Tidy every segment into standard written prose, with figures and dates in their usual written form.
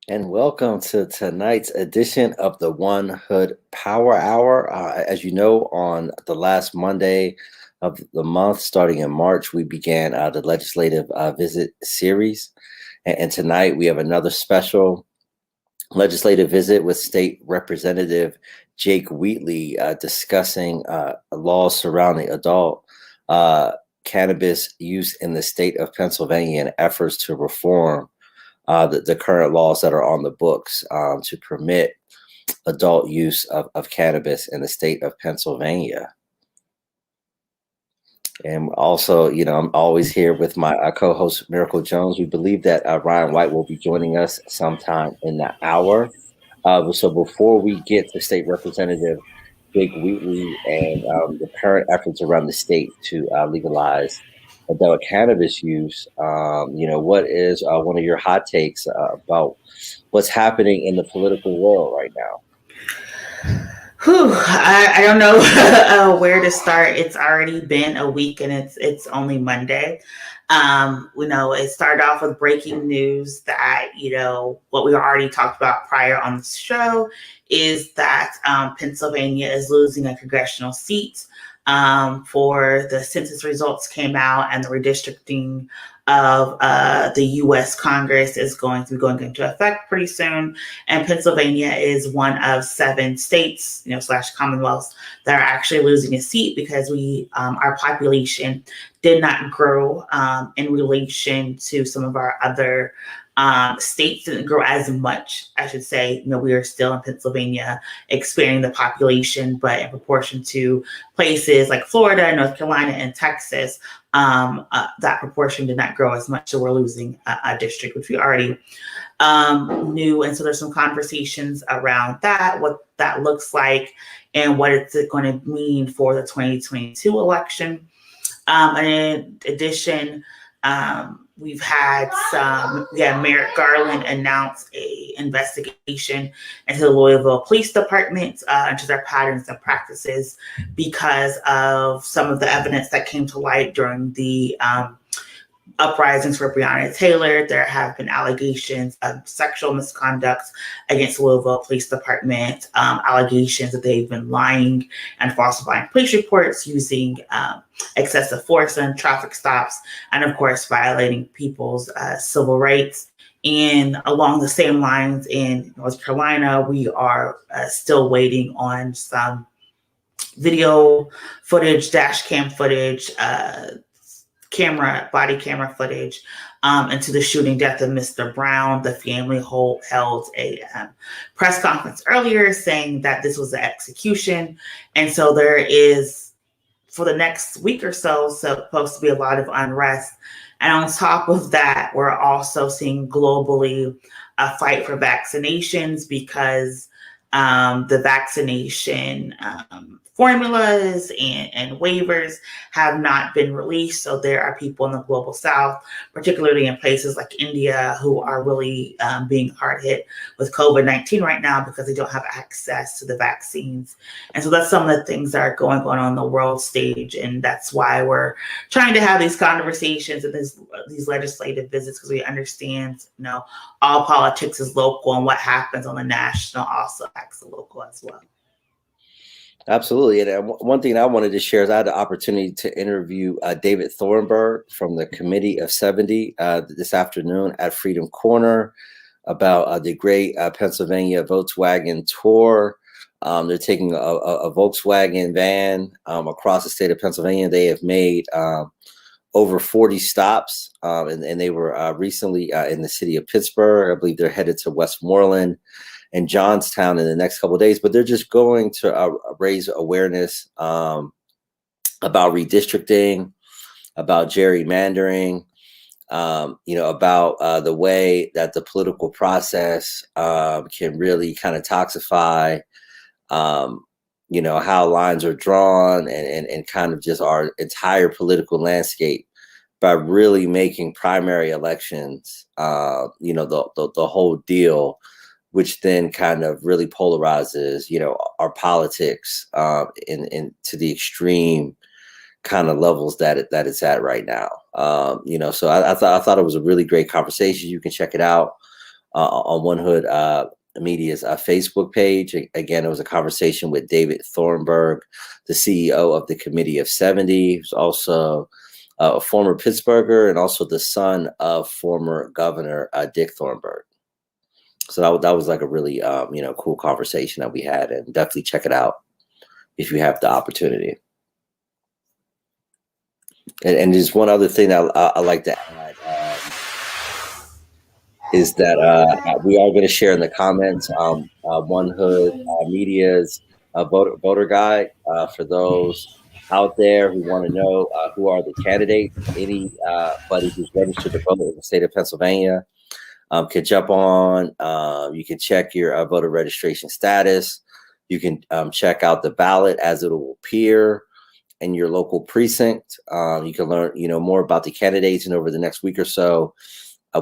And welcome to tonight's edition of the One Hood Power Hour. As you know, on the last Monday of the month, starting in March, we began the legislative visit series. And tonight we have another special legislative visit with State Representative Jake Wheatley discussing laws surrounding adult cannabis use in the state of Pennsylvania and efforts to reform the current laws that are on the books to permit adult use of cannabis in the state of Pennsylvania. And also, I'm always here with my co-host, Miracle Jones. We believe that Ryan White will be joining us sometime in the hour. So before we get to State Representative Jake Wheatley and the current efforts around the state to legalize adult cannabis use, what is one of your hot takes about what's happening in the political world right now? I don't know where to start. It's already been a week and it's only Monday. It started off with breaking news that, what we already talked about prior on the show is that Pennsylvania is losing a congressional seat. For the census results came out and the redistricting of the U.S. Congress is going to be going into effect pretty soon. And Pennsylvania is one of 7 states, / commonwealths that are actually losing a seat because our population did not grow in relation to some of our other states. Didn't grow as much, I should say. We are still in Pennsylvania expanding the population, but in proportion to places like Florida, North Carolina, and Texas, that proportion did not grow as much. So we're losing a district, which we already knew. And so there's some conversations around that, what that looks like, and what it's going to mean for the 2022 election. And in addition, we've had Merrick Garland announced a investigation into the Louisville Police Department, into their patterns and practices because of some of the evidence that came to light during the uprisings for Breonna Taylor. There have been allegations of sexual misconduct against the Louisville Police Department, allegations that they've been lying and falsifying police reports, using excessive force in traffic stops, and of course violating people's civil rights. And along the same lines in North Carolina, we are still waiting on some video footage, dash cam footage, body camera footage into the shooting death of Mr. Brown. The family held a press conference earlier saying that this was an execution. And so there is, for the next week or so, supposed to be a lot of unrest. And on top of that, we're also seeing globally a fight for vaccinations because the vaccination formulas and waivers have not been released. So there are people in the global south, particularly in places like India, who are really being hard hit with COVID-19 right now because they don't have access to the vaccines. And so that's some of the things that are going on the world stage. And that's why we're trying to have these conversations and these legislative visits, because we understand, all politics is local, and what happens on the national also affects the local as well. Absolutely. And one thing I wanted to share is I had the opportunity to interview David Thornburg from the Committee of 70 this afternoon at Freedom Corner about the great Pennsylvania Volkswagen tour. They're taking a Volkswagen van across the state of Pennsylvania. They have made over 40 stops, and they were recently in the city of Pittsburgh. I believe they're headed to Westmoreland and Johnstown in the next couple of days, but they're just going to raise awareness about redistricting, about gerrymandering, about the way that the political process can really kind of toxify, how lines are drawn and kind of just our entire political landscape by really making primary elections, the whole deal, which then kind of really polarizes, our politics in to the extreme kind of levels that it's at right now. So I thought it was a really great conversation. You can check it out on One Hood Media's Facebook page. Again, it was a conversation with David Thornburg, the CEO of the Committee of 70, who's also a former Pittsburgher and also the son of former Governor Dick Thornburg. So that was like a really cool conversation that we had, and definitely check it out if you have the opportunity. And there's one other thing that I like to add is that we are going to share in the comments One Hood Media's voter guide for those out there who want to know who are the candidates. Anybody who's registered to vote in the state of Pennsylvania can jump on. You can check your voter registration status. You can check out the ballot as it will appear in your local precinct. You can learn, more about the candidates, and over the next week or so,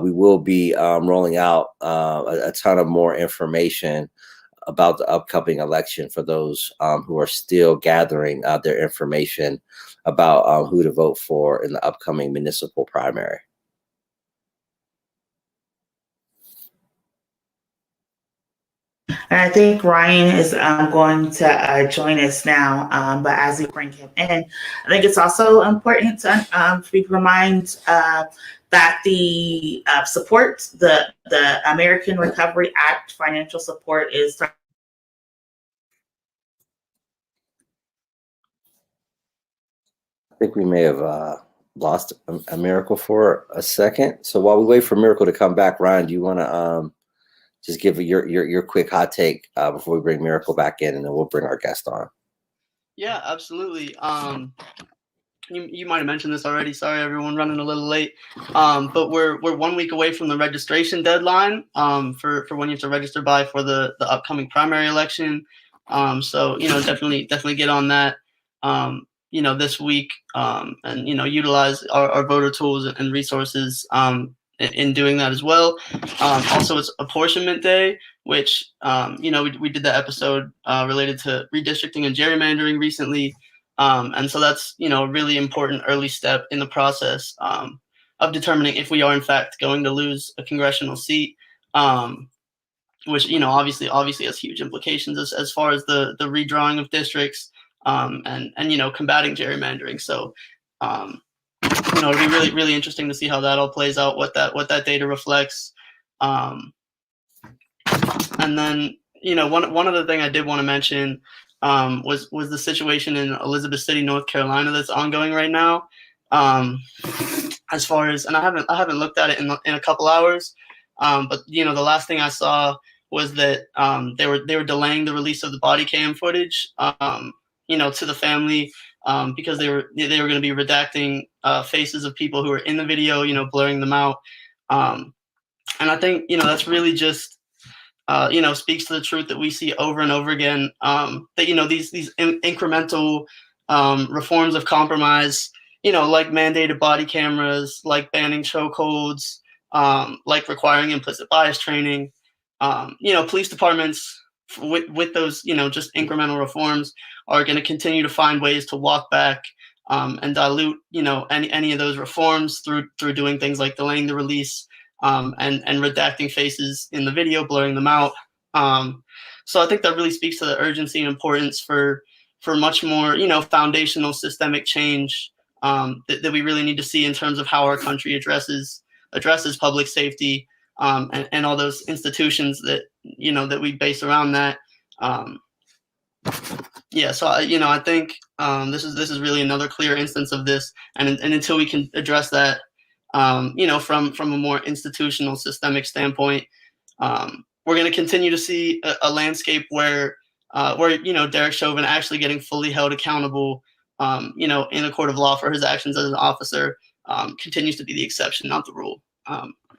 we will be rolling out a ton of more information about the upcoming election for those who are still gathering their information about who to vote for in the upcoming municipal primary. And I think Ryan is going to join us now. But as we bring him in, I think it's also important to remind that the support, the American Recovery Act financial support is. I think we may have lost a Miracle for a second. So while we wait for Miracle to come back, Ryan, do you want to just give your quick hot take before we bring Miracle back in, and then we'll bring our guest on? Yeah, absolutely. You might have mentioned this already. Sorry, everyone, running a little late. But we're 1 week away from the registration deadline for when you have to register by for the upcoming primary election. So definitely get on that. This week and utilize our voter tools and resources in doing that as well. Also, it's apportionment day, which we did that episode related to redistricting and gerrymandering recently. And so that's, a really important early step in the process of determining if we are in fact going to lose a congressional seat, which, obviously has huge implications as far as the redrawing of districts and combating gerrymandering. So, it'll be really, really interesting to see how that all plays out, what that data reflects. And then, one other thing I did want to mention was the situation in Elizabeth City, North Carolina, that's ongoing right now. As far as, and I haven't looked at it in a couple hours, but the last thing I saw was that they were delaying the release of the body cam footage, to the family, because they were going to be redacting faces of people who were in the video, blurring them out. And I think that's really just speaks to the truth that we see over and over again, that these incremental reforms of compromise, like mandated body cameras, like banning chokeholds, like requiring implicit bias training, police departments with those just incremental reforms are going to continue to find ways to walk back and dilute any of those reforms through doing things like delaying the release and redacting faces in the video, blurring them out. So I think that really speaks to the urgency and importance for much more foundational systemic change that we really need to see in terms of how our country addresses public safety and all those institutions that that we base around that. So I think this is really another clear instance of this, and until we can address that, from a more institutional systemic standpoint, we're going to continue to see a landscape where Derek Chauvin actually getting fully held accountable in a court of law for his actions as an officer continues to be the exception, not the rule.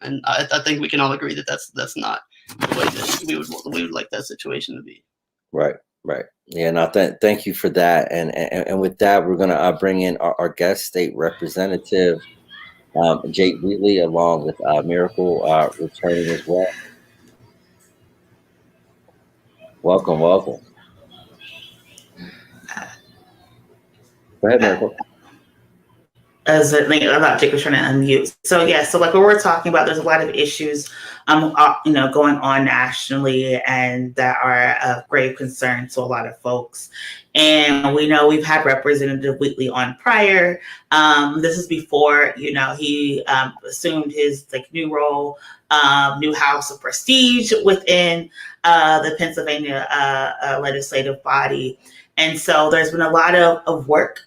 And I think we can all agree that that's not the way that we would like that situation to be. Right. Yeah. No. Thank you for that. And with that, we're gonna bring in our guest state representative, Jake Wheatley, along with Miracle returning as well. Welcome. Go ahead, Miracle. I thought Jake was trying to unmute. So like what we're talking about, there's a lot of issues, going on nationally and that are of grave concern to a lot of folks. And we know we've had Representative Wheatley on prior. This is before, he assumed his new role, new house of prestige within the Pennsylvania legislative body. And so there's been a lot of work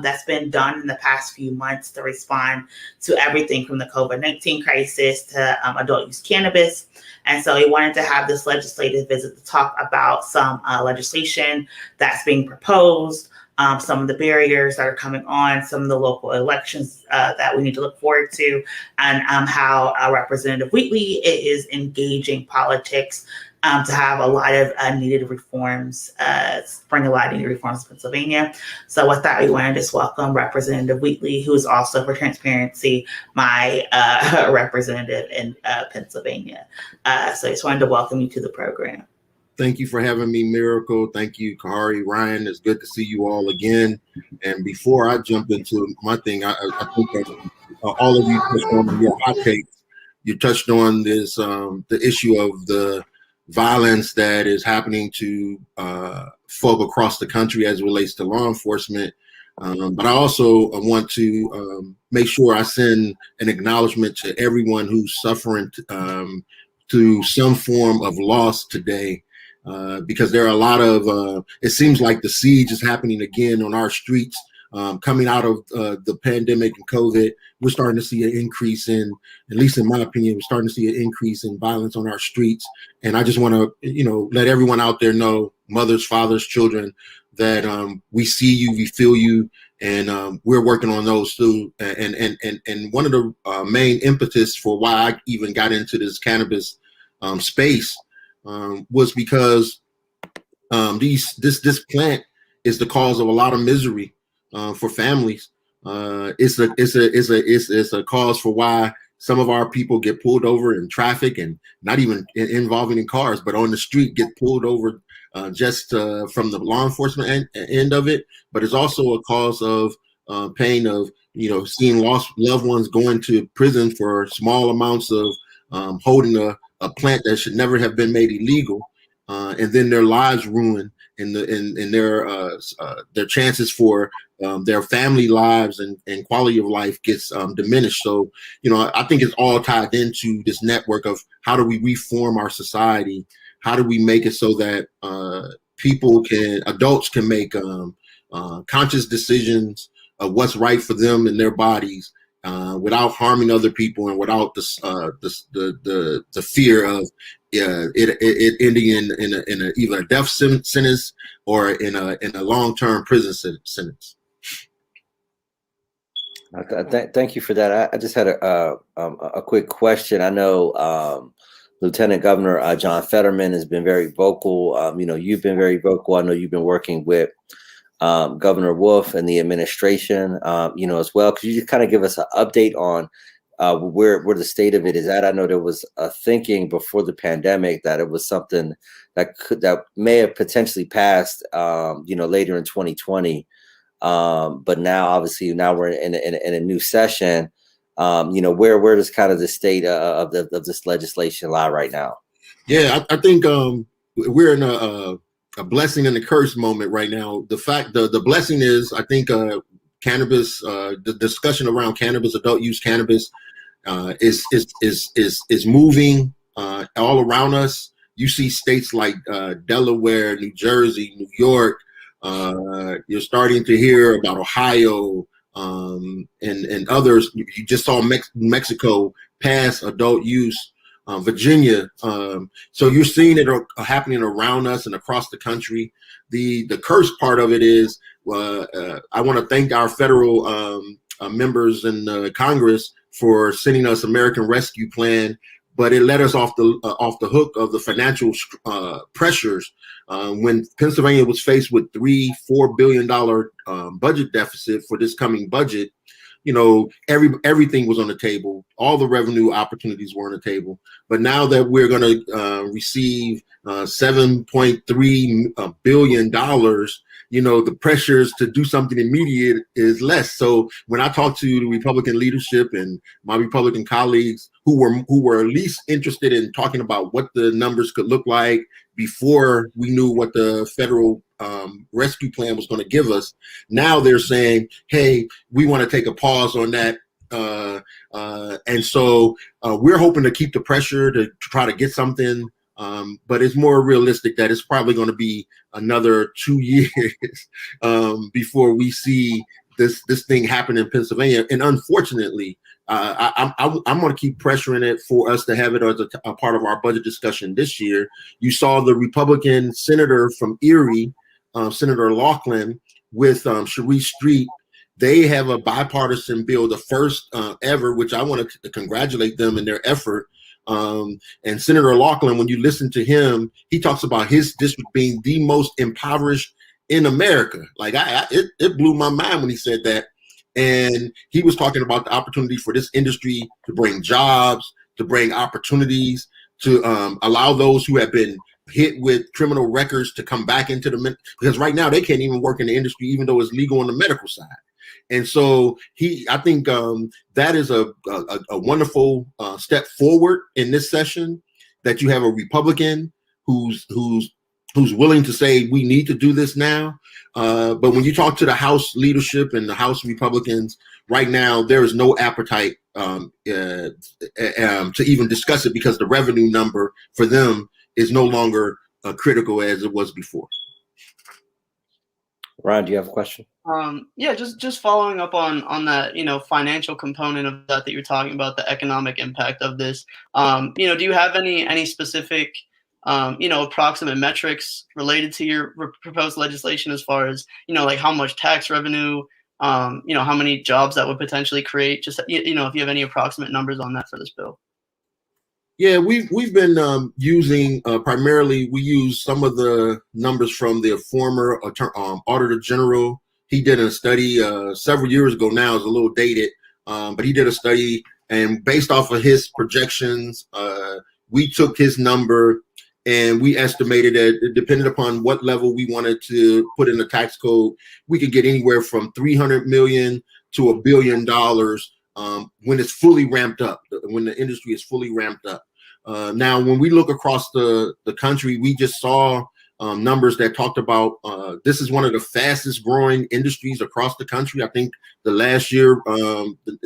that's been done in the past few months to respond to everything from the COVID-19 crisis to adult use cannabis. And so he wanted to have this legislative visit to talk about some legislation that's being proposed, some of the barriers that are coming on, some of the local elections that we need to look forward to, and how Representative Wheatley is engaging politics to have a lot of needed reforms, bring a lot of needed reforms to Pennsylvania. So with that, we want to just welcome Representative Wheatley, who is also, for transparency, my representative in Pennsylvania. So I just wanted to welcome you to the program. Thank you for having me, Miracle. Thank you, Kahari, Ryan. It's good to see you all again. And before I jump into my thing, I think that all of you touched on your hot takes. You touched on this, the issue of the violence that is happening to folk across the country as it relates to law enforcement. But I also want to make sure I send an acknowledgement to everyone who's suffering through some form of loss today, because there are a lot of, it seems like the siege is happening again on our streets. Coming out of the pandemic and COVID, we're starting to see an increase in, at least in my opinion, we're starting to see an increase in violence on our streets. And I just want to, let everyone out there know, mothers, fathers, children, that we see you, we feel you, and we're working on those too. And one of the main impetus for why I even got into this cannabis space was because this plant is the cause of a lot of misery for families. It's a cause for why some of our people get pulled over in traffic, and not even involving in cars, but on the street get pulled over just from the law enforcement end of it. But it's also a cause of pain of seeing lost loved ones going to prison for small amounts of holding a plant that should never have been made illegal, and then their lives ruined, and their chances for their family lives and quality of life gets diminished. So, I think it's all tied into this network of how do we reform our society? How do we make it so that adults can make conscious decisions of what's right for them and their bodies, without harming other people and without the fear of it ending in either a death sentence or in a long-term prison sentence. Thank you for that. I just had a quick question. I know Lieutenant Governor John Fetterman has been very vocal. You've been very vocal. I know you've been working with Governor Wolf and the administration, as well. Could you just kind of give us an update on where the state of it is at? I know there was a thinking before the pandemic that it was something that may have potentially passed, later in 2020. But now, obviously, we're in a new session. Where does kind of the state of this legislation lie right now? Yeah, I think we're in a blessing and a curse moment right now. The blessing is, I think, cannabis, the discussion around cannabis, adult use cannabis, is moving all around us. You see states like Delaware, New Jersey, New York. You're starting to hear about Ohio and others. You just saw Mexico pass adult use Virginia. So you're seeing it happening around us and across the country. The curse part of it is, I want to thank our federal members in Congress for sending us American Rescue Plan, but it let us off the hook of the financial pressures when Pennsylvania was faced with $4 billion budget deficit for this coming budget. Everything was on the table. All the revenue opportunities were on the table. But now that we're going to receive $7.3 billion, the pressures to do something immediate is less. So when I talk to the Republican leadership and my Republican colleagues who were at least interested in talking about what the numbers could look like before we knew what the federal rescue plan was going to give us, now they're saying, hey, we want to take a pause on that. And so we're hoping to keep the pressure to try to get something, but it's more realistic that it's probably going to be another 2 years before we see this thing happen in Pennsylvania. And unfortunately, I'm going to keep pressuring it for us to have it as a part of our budget discussion this year. You saw the Republican senator from Erie, Senator Laughlin, with Sharice Street. They have a bipartisan bill, the first ever, which I want to congratulate them in their effort. And Senator Laughlin, when you listen to him, he talks about his district being the most impoverished in America. Like it blew my mind when he said that. And he was talking about the opportunity for this industry to bring jobs, to bring opportunities, to allow those who have been hit with criminal records to come back into because right now they can't even work in the industry, even though it's legal on the medical side. And so I think that is a wonderful step forward in this session, that you have a Republican who's willing to say we need to do this now. But when you talk to the House leadership and the House Republicans right now, there is no appetite to even discuss it, because the revenue number for them is no longer critical as it was before. Ron, do you have a question? Yeah, just following up on that, financial component of that you're talking about, the economic impact of this. Do you have any specific approximate metrics related to your proposed legislation, as far as, like how much tax revenue, how many jobs that would potentially create? Just, if you have any approximate numbers on that for this bill. Yeah, we've been using primarily, we use some of the numbers from the former Auditor General. He did a study several years ago now, it's a little dated, but he did a study, and based off of his projections, we took his number and we estimated that, depending upon what level we wanted to put in the tax code, we could get anywhere from $300 million to $1 billion when it's fully ramped up, when the industry is fully ramped up. Now, when we look across the country, we just saw numbers that talked about this is one of the fastest growing industries across the country. I think the last year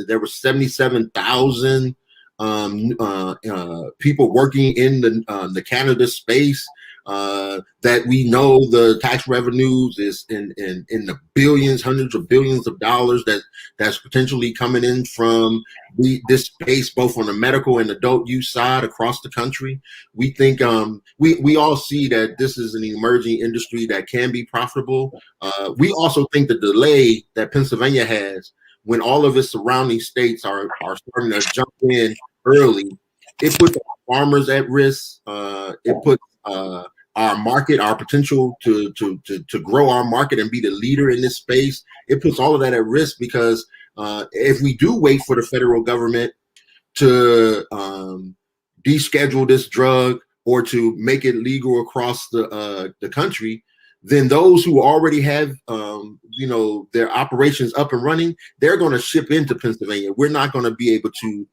there were 77,000 people working in the cannabis space. That we know the tax revenues is in the billions, hundreds of billions of dollars that's potentially coming in from this space, both on the medical and adult use side across the country. We think we all see that this is an emerging industry that can be profitable. We also think the delay that Pennsylvania has, when all of its surrounding states are starting to jump in early, it puts farmers at risk. It puts our market, our potential to grow our market and be the leader in this space. It puts all of that at risk, because if we do wait for the federal government to deschedule this drug or to make it legal across the country, then those who already have their operations up and running, they're going to ship into Pennsylvania. We're not going to be able to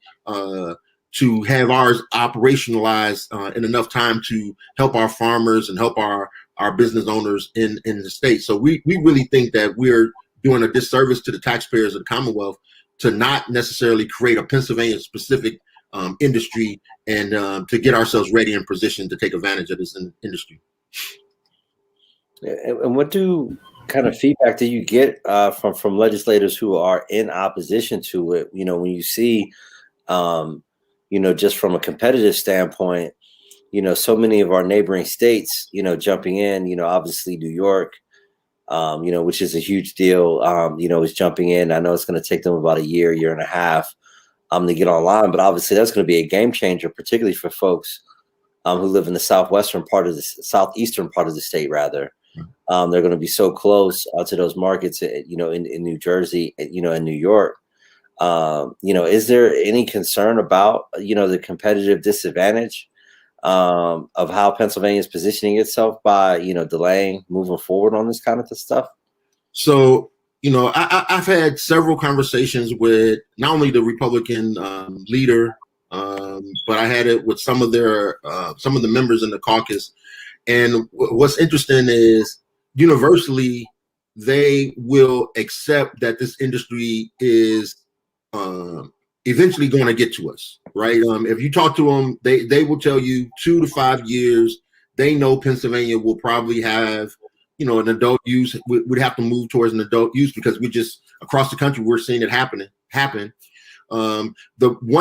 have ours operationalized in enough time to help our farmers and help our business owners in the state. So we really think that we're doing a disservice to the taxpayers of the Commonwealth to not necessarily create a Pennsylvania specific industry and to get ourselves ready and positioned to take advantage of this industry. And what kind of feedback do you get from legislators who are in opposition to it? When you see just from a competitive standpoint, so many of our neighboring states, jumping in, obviously New York, which is a huge deal, is jumping in. I know it's going to take them about a year and a half to get online, but obviously that's going to be a game changer, particularly for folks who live in the southeastern part of the state, rather. They're going to be so close to those markets, in New Jersey, in New York. Is there any concern about, the competitive disadvantage of how Pennsylvania is positioning itself by, delaying moving forward on this kind of stuff? So, I've had several conversations with not only the Republican leader, but I had it with some of the members in the caucus. And what's interesting is universally, they will accept that this industry is eventually going to get to us, right? If you talk to them, they will tell you 2 to 5 years. They know Pennsylvania will probably have, an adult use. We'd have to move towards an adult use because we just across the country we're seeing it happen. One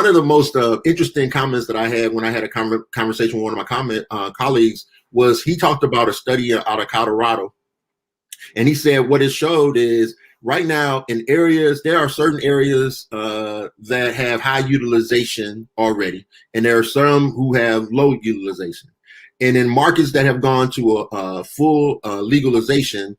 of the most interesting comments that I had when I had a conversation with one of my colleagues was he talked about a study out of Colorado, and he said what it showed is right now in areas, there are certain areas that have high utilization already, and there are some who have low utilization. And in markets that have gone to a full legalization,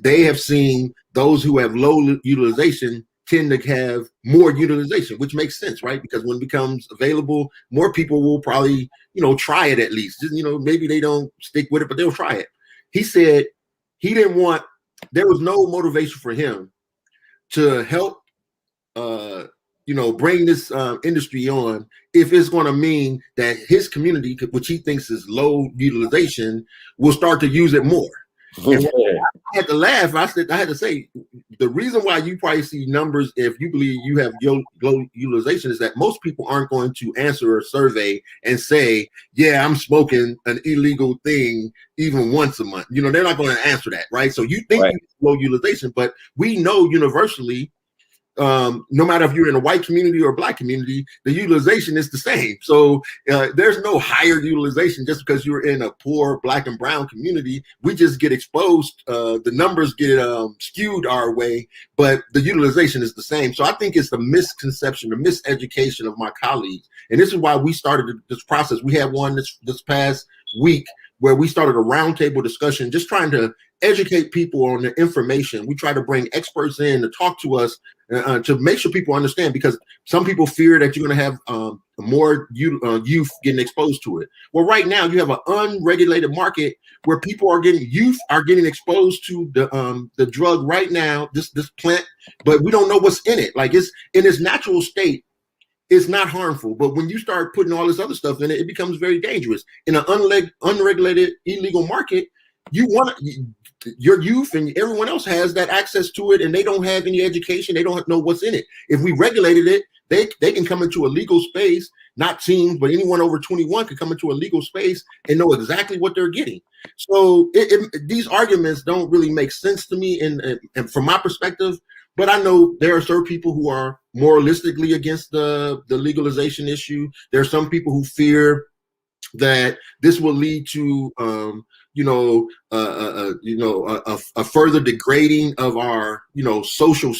they have seen those who have low utilization tend to have more utilization, which makes sense, right? Because when it becomes available, more people will probably, try it at least. Maybe they don't stick with it, but they'll try it. He said there was no motivation for him to help, bring this industry on if it's going to mean that his community, which he thinks is low utilization, will start to use it more. And I had to laugh. I had to say, the reason why you probably see numbers, if you believe you have low utilization, is that most people aren't going to answer a survey and say, yeah, I'm smoking an illegal thing even once a month. They're not going to answer that, right? So you think you have low utilization, but we know universally, no matter if you're in a white community or a black community, the utilization is the same. So there's no higher utilization just because you're in a poor black and brown community. We just get exposed. The numbers get skewed our way, but the utilization is the same. So I think it's the misconception, the miseducation of my colleagues. And this is why we started this process. We had one this past week where we started a roundtable discussion, just trying to educate people on the information. We try to bring experts in to talk to us to make sure people understand, because some people fear that you're going to have more youth getting exposed to it. Well, right now you have an unregulated market where youth are getting exposed to the drug right now, this plant, but we don't know what's in it. Like, it's in its natural state. It's not harmful, but when you start putting all this other stuff in it, it becomes very dangerous. In an unregulated, illegal market, your youth and everyone else has that access to it, and they don't have any education. They don't know what's in it. If we regulated it, they can come into a legal space, not teens, but anyone over 21 can come into a legal space and know exactly what they're getting. So these arguments don't really make sense to me, and from my perspective. But I know there are certain people who are moralistically against the legalization issue. There are some people who fear that this will lead to, a further degrading of our, social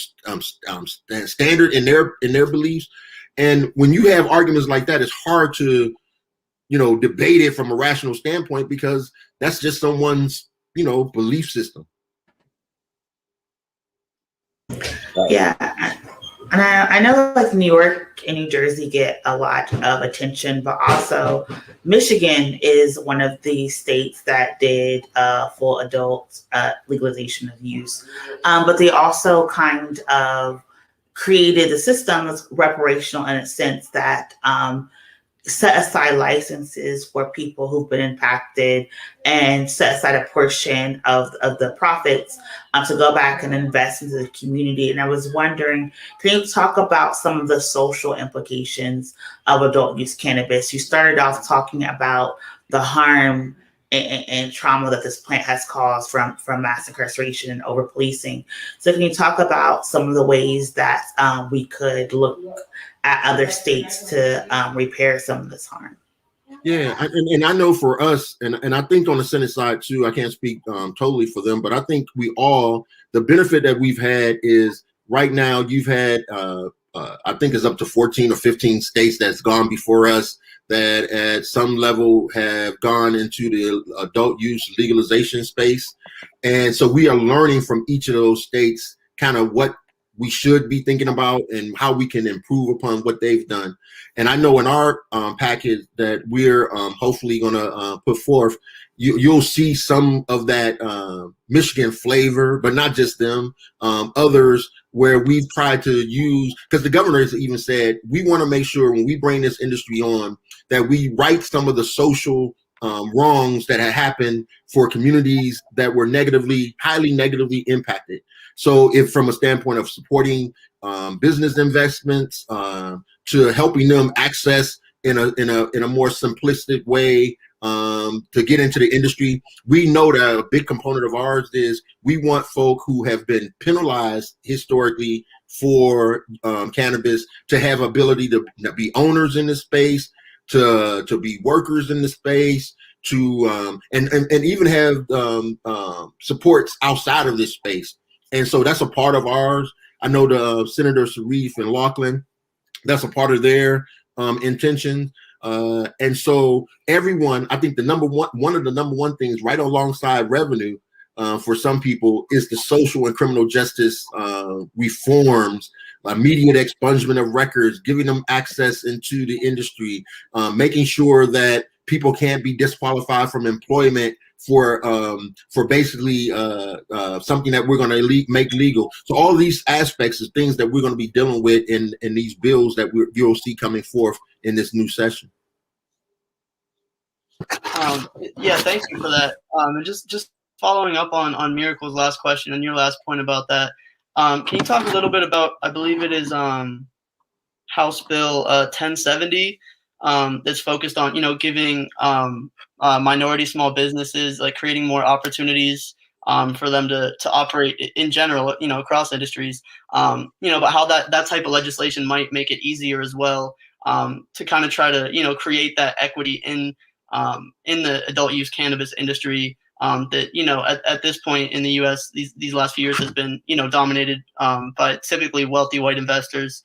standard in their beliefs. And when you have arguments like that, it's hard to, debate it from a rational standpoint, because that's just someone's, belief system. Yeah, and I know like New York and New Jersey get a lot of attention, but also Michigan is one of the states that did full adult legalization of use, but they also kind of created the system as reparational in a sense that set aside licenses for people who've been impacted and set aside a portion of the profits to go back and invest into the community. And I was wondering, can you talk about some of the social implications of adult use cannabis? You started off talking about the harm and trauma that this plant has caused from mass incarceration and over policing. So can you talk about some of the ways that we could look at other states to repair some of this harm. Yeah, and I know for us, and I think on the Senate side too, I can't speak totally for them, but I think the benefit that we've had is right now you've had, I think it's up to 14 or 15 states that's gone before us that at some level have gone into the adult use legalization space. And so we are learning from each of those states kind of what we should be thinking about and how we can improve upon what they've done. And I know in our package that we're hopefully going to put forth, you'll see some of that Michigan flavor, but not just them, others where we've tried to use, because the governor has even said, we want to make sure when we bring this industry on that we right some of the social wrongs that had happened for communities that were highly negatively impacted. So if from a standpoint of supporting business investments, to helping them access in a more simplistic way to get into the industry, we know that a big component of ours is we want folk who have been penalized historically for cannabis to have ability to be owners in this space, to be workers in the space, to and even have supports outside of this space. And so that's a part of ours. I know the Senator Sharif and Laughlin, that's a part of their intention. And so everyone, I think one of the number one things right alongside revenue for some people is the social and criminal justice reforms, immediate expungement of records, giving them access into the industry, making sure that people can't be disqualified from employment for basically something that we're going to make legal. So all these aspects is things that we're going to be dealing with in these bills that you'll see coming forth in this new session. Yeah, thank you for that. And just following up on Miracle's last question and your last point about that, can you talk a little bit about, I believe it is House Bill 1070 that's focused on, giving minority small businesses, like creating more opportunities for them to operate in general, across industries, but how that type of legislation might make it easier as well to kind of try to, create that equity in the adult use cannabis industry that, at this point in the U.S., these last few years has been, dominated by typically wealthy white investors.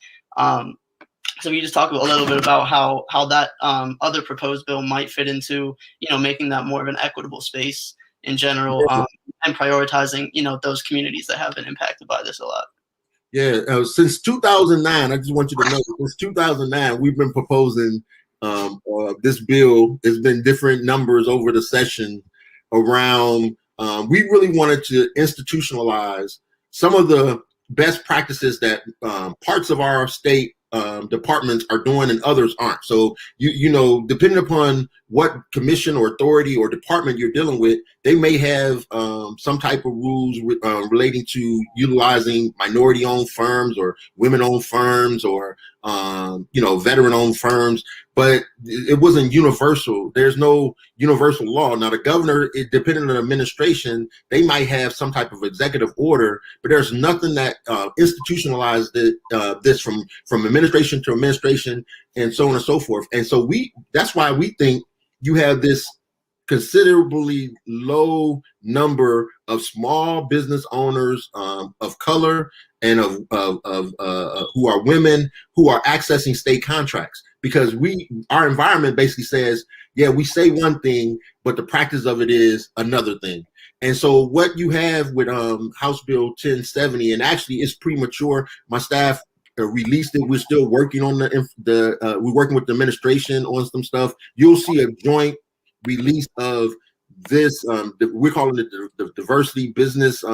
So you just talk a little bit about how that other proposed bill might fit into, making that more of an equitable space in general, and prioritizing, those communities that have been impacted by this a lot. Yeah, since 2009, I just want you to know, since 2009, we've been proposing this bill. There's been different numbers over the session around, we really wanted to institutionalize some of the best practices that parts of our state departments are doing and others aren't. So depending upon what commission or authority or department you're dealing with, they may have some type of rules relating to utilizing minority-owned firms or women-owned firms or veteran-owned firms, but it wasn't universal. There's no universal law. Now the governor, depending on the administration, they might have some type of executive order, but there's nothing that institutionalized this from administration to administration and so on and so forth. And so that's why we think you have this considerably low number of small business owners of color and of who are women who are accessing state contracts, because our environment basically says, yeah, we say one thing, but the practice of it is another thing. And so what you have with House Bill 1070, and actually it's premature. My staff released it. We're still working on we're working with the administration on some stuff. You'll see a joint release of this. We're calling it the diversity business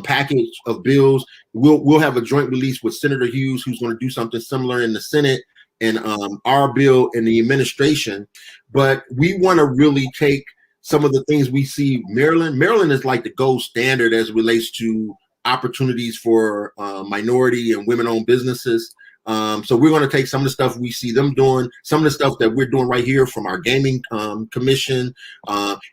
package of bills. We'll have a joint release with Senator Hughes, who's going to do something similar in the Senate, and our bill in the administration. But we want to really take some of the things we see. Maryland is like the gold standard as it relates to opportunities for minority and women-owned businesses. So we're going to take some of the stuff we see them doing, some of the stuff that we're doing right here from our gaming commission.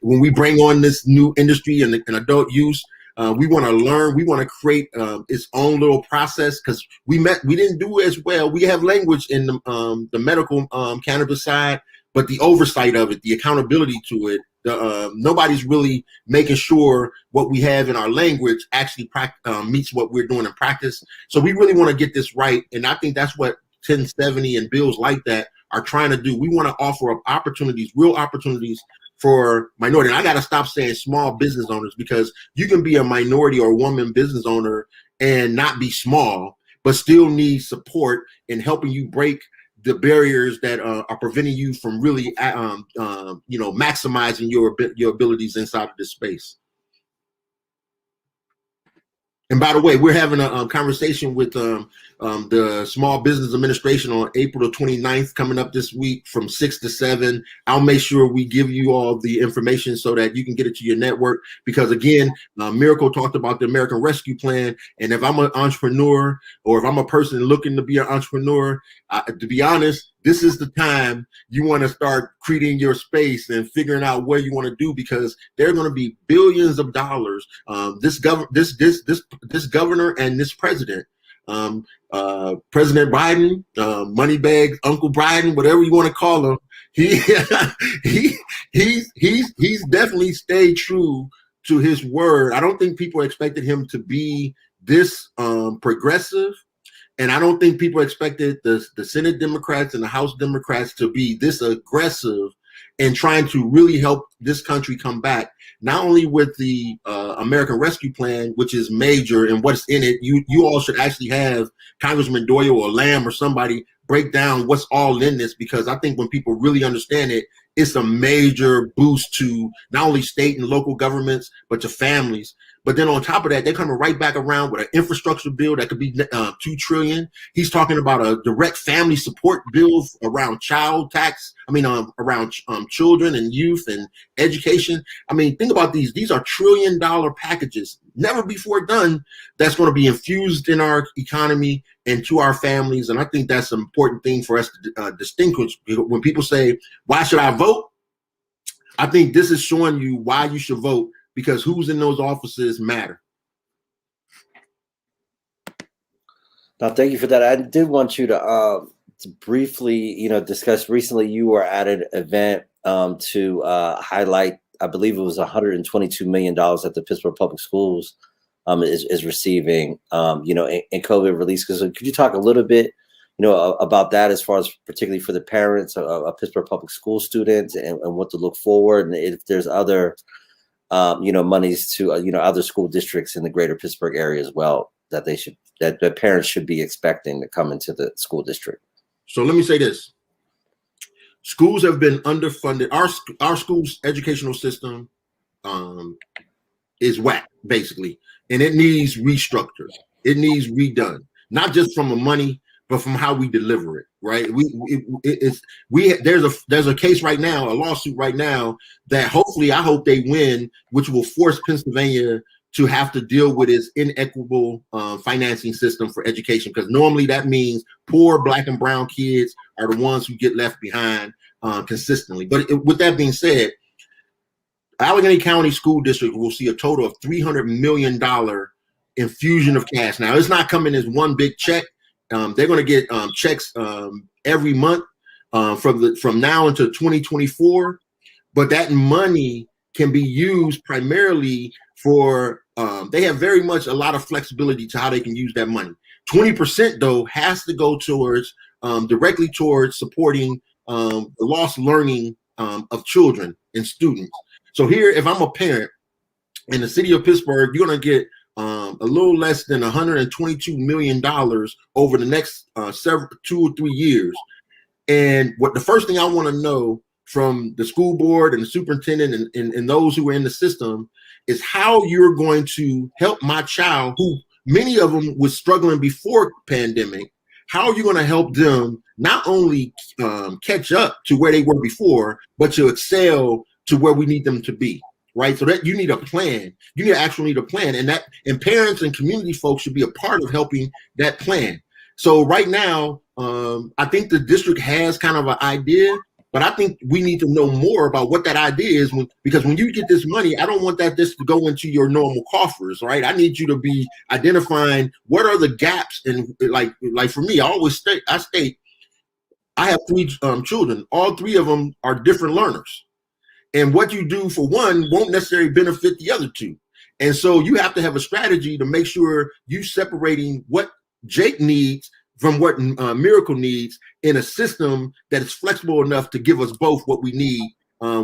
When we bring on this new industry and adult use, We want to learn. We want to create its own little process because we didn't do as well. We have language in the medical cannabis side, but the oversight of it, the accountability to it, nobody's really making sure what we have in our language actually meets what we're doing in practice. So we really want to get this right, and I think that's what 1070 and bills like that are trying to do. We want to offer up opportunities, real opportunities for minority. And I got to stop saying small business owners, because you can be a minority or woman business owner and not be small, but still need support in helping you break the barriers that are preventing you from really, maximizing your abilities inside of this space. And by the way, we're having a conversation with the Small Business Administration on April the 29th, coming up this week from 6 to 7. I'll make sure we give you all the information so that you can get it to your network. Because again, Miracle talked about the American Rescue Plan. And if I'm an entrepreneur, or if I'm a person looking to be an entrepreneur, to be honest, this is the time you want to start creating your space and figuring out what you want to do, because there are going to be billions of dollars. This governor and this president, President Biden, Moneybag Uncle Biden, whatever you want to call him, he's definitely stayed true to his word. I don't think people expected him to be this progressive. And I don't think people expected the Senate Democrats and the House Democrats to be this aggressive in trying to really help this country come back, not only with the American Rescue Plan, which is major and what's in it. You all should actually have Congressman Doyle or Lamb or somebody break down what's all in this, because I think when people really understand it, it's a major boost to not only state and local governments, but to families. But then on top of that, they're coming right back around with an infrastructure bill that could be $2 trillion. He's talking about a direct family support bill around child tax. Around children and youth and education. Think about these. These are $1 trillion packages, never before done, that's going to be infused in our economy and to our families. And I think that's an important thing for us to distinguish. When people say, why should I vote? I think this is showing you why you should vote, because who's in those offices matter. Now, thank you for that. I did want you to briefly, discuss. Recently, you were at an event to highlight, I believe it was $122 million that the Pittsburgh Public Schools is receiving, in COVID relief. So could you talk a little bit, about that, as far as particularly for the parents of Pittsburgh Public School students, and what to look forward, and if there's other monies to other school districts in the greater Pittsburgh area as well that the parents should be expecting to come into the school district. So let me say this: schools have been underfunded. Our school's educational system is whack, basically, and it needs restructured. It needs redone, not just from the money, but from how we deliver it. Right? There's a case right now, a lawsuit right now, that I hope they win, which will force Pennsylvania to have to deal with its inequitable financing system for education, because normally that means poor Black and brown kids are the ones who get left behind consistently. But with that being said, Allegheny County School District will see a total of $300 million infusion of cash. Now, it's not coming as one big check. They're going to get checks every month from now until 2024. But that money can be used primarily for, they have very much a lot of flexibility to how they can use that money. 20%, though, has to go towards directly towards supporting the lost learning of children and students. So here, if I'm a parent in the city of Pittsburgh, you're going to get a little less than $122 million over the next 2 or 3 years. And the first thing I want to know from the school board and the superintendent and those who are in the system is how you're going to help my child, who many of them was struggling before pandemic. How are you going to help them not only catch up to where they were before, but to excel to where we need them to be? Right. So that you need a plan. You need a plan, and parents and community folks should be a part of helping that plan. So right now, I think the district has kind of an idea, But I think we need to know more about what that idea is, because when you get this money, I don't want this to go into your normal coffers, right? I need you to be identifying what are the gaps. And like for me, I state I have 3 children. All 3 of them are different learners. And what you do for one won't necessarily benefit the other 2. And so you have to have a strategy to make sure you separating what Jake needs from what Miracle needs in a system that is flexible enough to give us both what we need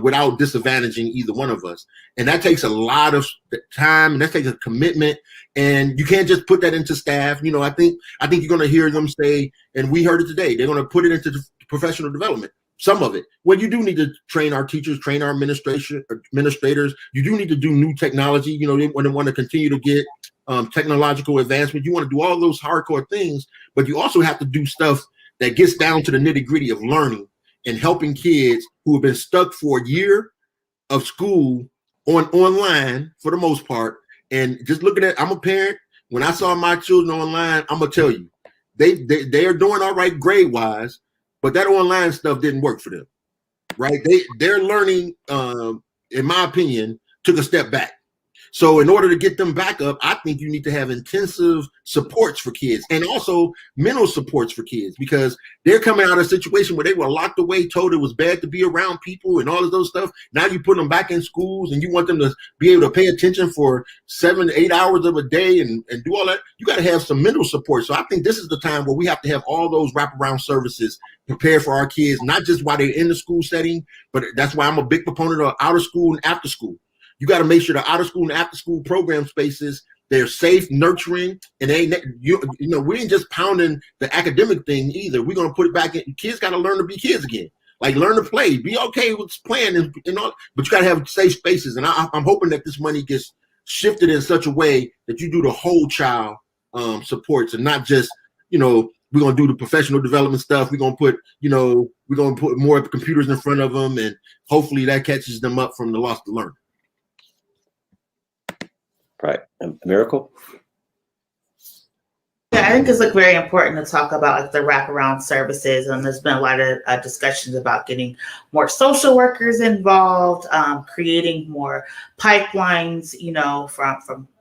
without disadvantaging either one of us. And that takes a lot of time, and that takes a commitment. And you can't just put that into staff. You know, I think you're going to hear them say, and we heard it today, they're going to put it into professional development. Some of it. Well, you do need to train our teachers, train our administrators. You do need to do new technology. You know, they want to continue to get technological advancement. You want to do all those hardcore things, but you also have to do stuff that gets down to the nitty gritty of learning and helping kids who have been stuck for a year of school online for the most part. And just looking at, I'm a parent. When I saw my children online, I'm gonna tell you, they are doing all right grade wise, but that online stuff didn't work for them, right? Their learning, in my opinion, took a step back. So in order to get them back up, I think you need to have intensive supports for kids, and also mental supports for kids, because they're coming out of a situation where they were locked away, told it was bad to be around people and all of those stuff. Now you put them back in schools and you want them to be able to pay attention for 7 to 8 hours of a day and do all that. You got to have some mental support. So I think this is the time where we have to have all those wraparound services prepared for our kids, not just while they're in the school setting, but that's why I'm a big proponent of out of school and after school. You got to make sure the out of school and after school program spaces, they're safe, nurturing, and we ain't just pounding the academic thing either. We're going to put it back in. Kids got to learn to be kids again, like learn to play, be okay with playing and all, but you got to have safe spaces. And I'm hoping that this money gets shifted in such a way that you do the whole child supports, and not just, we're going to do the professional development stuff. We're going to put more computers in front of them, and hopefully that catches them up from the loss to learn. Right. Miracle? Yeah, I think it's very important to talk about the wraparound services, and there's been a lot of discussions about getting more social workers involved, creating more pipelines,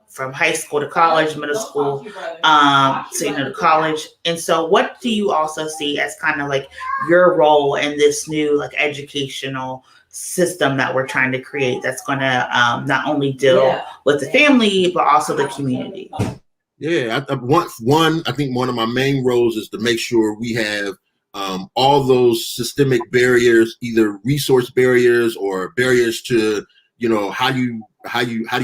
from high school to college, middle school, to college. And so what do you also see as kind of like your role in this new educational system that we're trying to create that's going to not only deal with the family, but also the community? Yeah, I think one of my main roles is to make sure we have all those systemic barriers, either resource barriers or barriers to, how you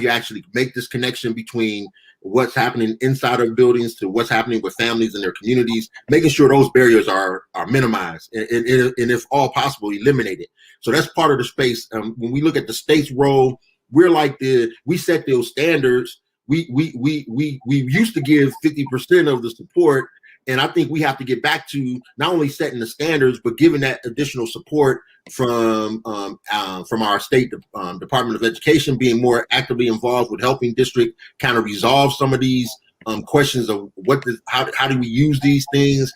actually make this connection between what's happening inside of buildings to what's happening with families and their communities, making sure those barriers are minimized and if all possible, eliminated. So that's part of the space. When we look at the state's role, we're like we set those standards. We used to give 50% of the support, and I think we have to get back to not only setting the standards, but giving that additional support from our state Department of Education, being more actively involved with helping district kind of resolve some of these questions of how do we use these things?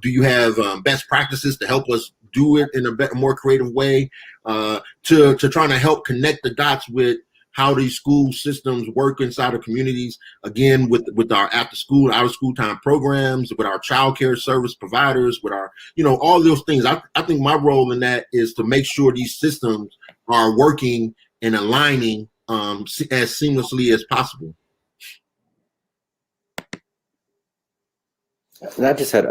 Do you have best practices to help us do it in a better, more creative way? To trying to help connect the dots with how these school systems work inside of communities, again, with our after school, out of school time programs, with our child care service providers, with our, all those things. I think my role in that is to make sure these systems are working and aligning as seamlessly as possible. And I just had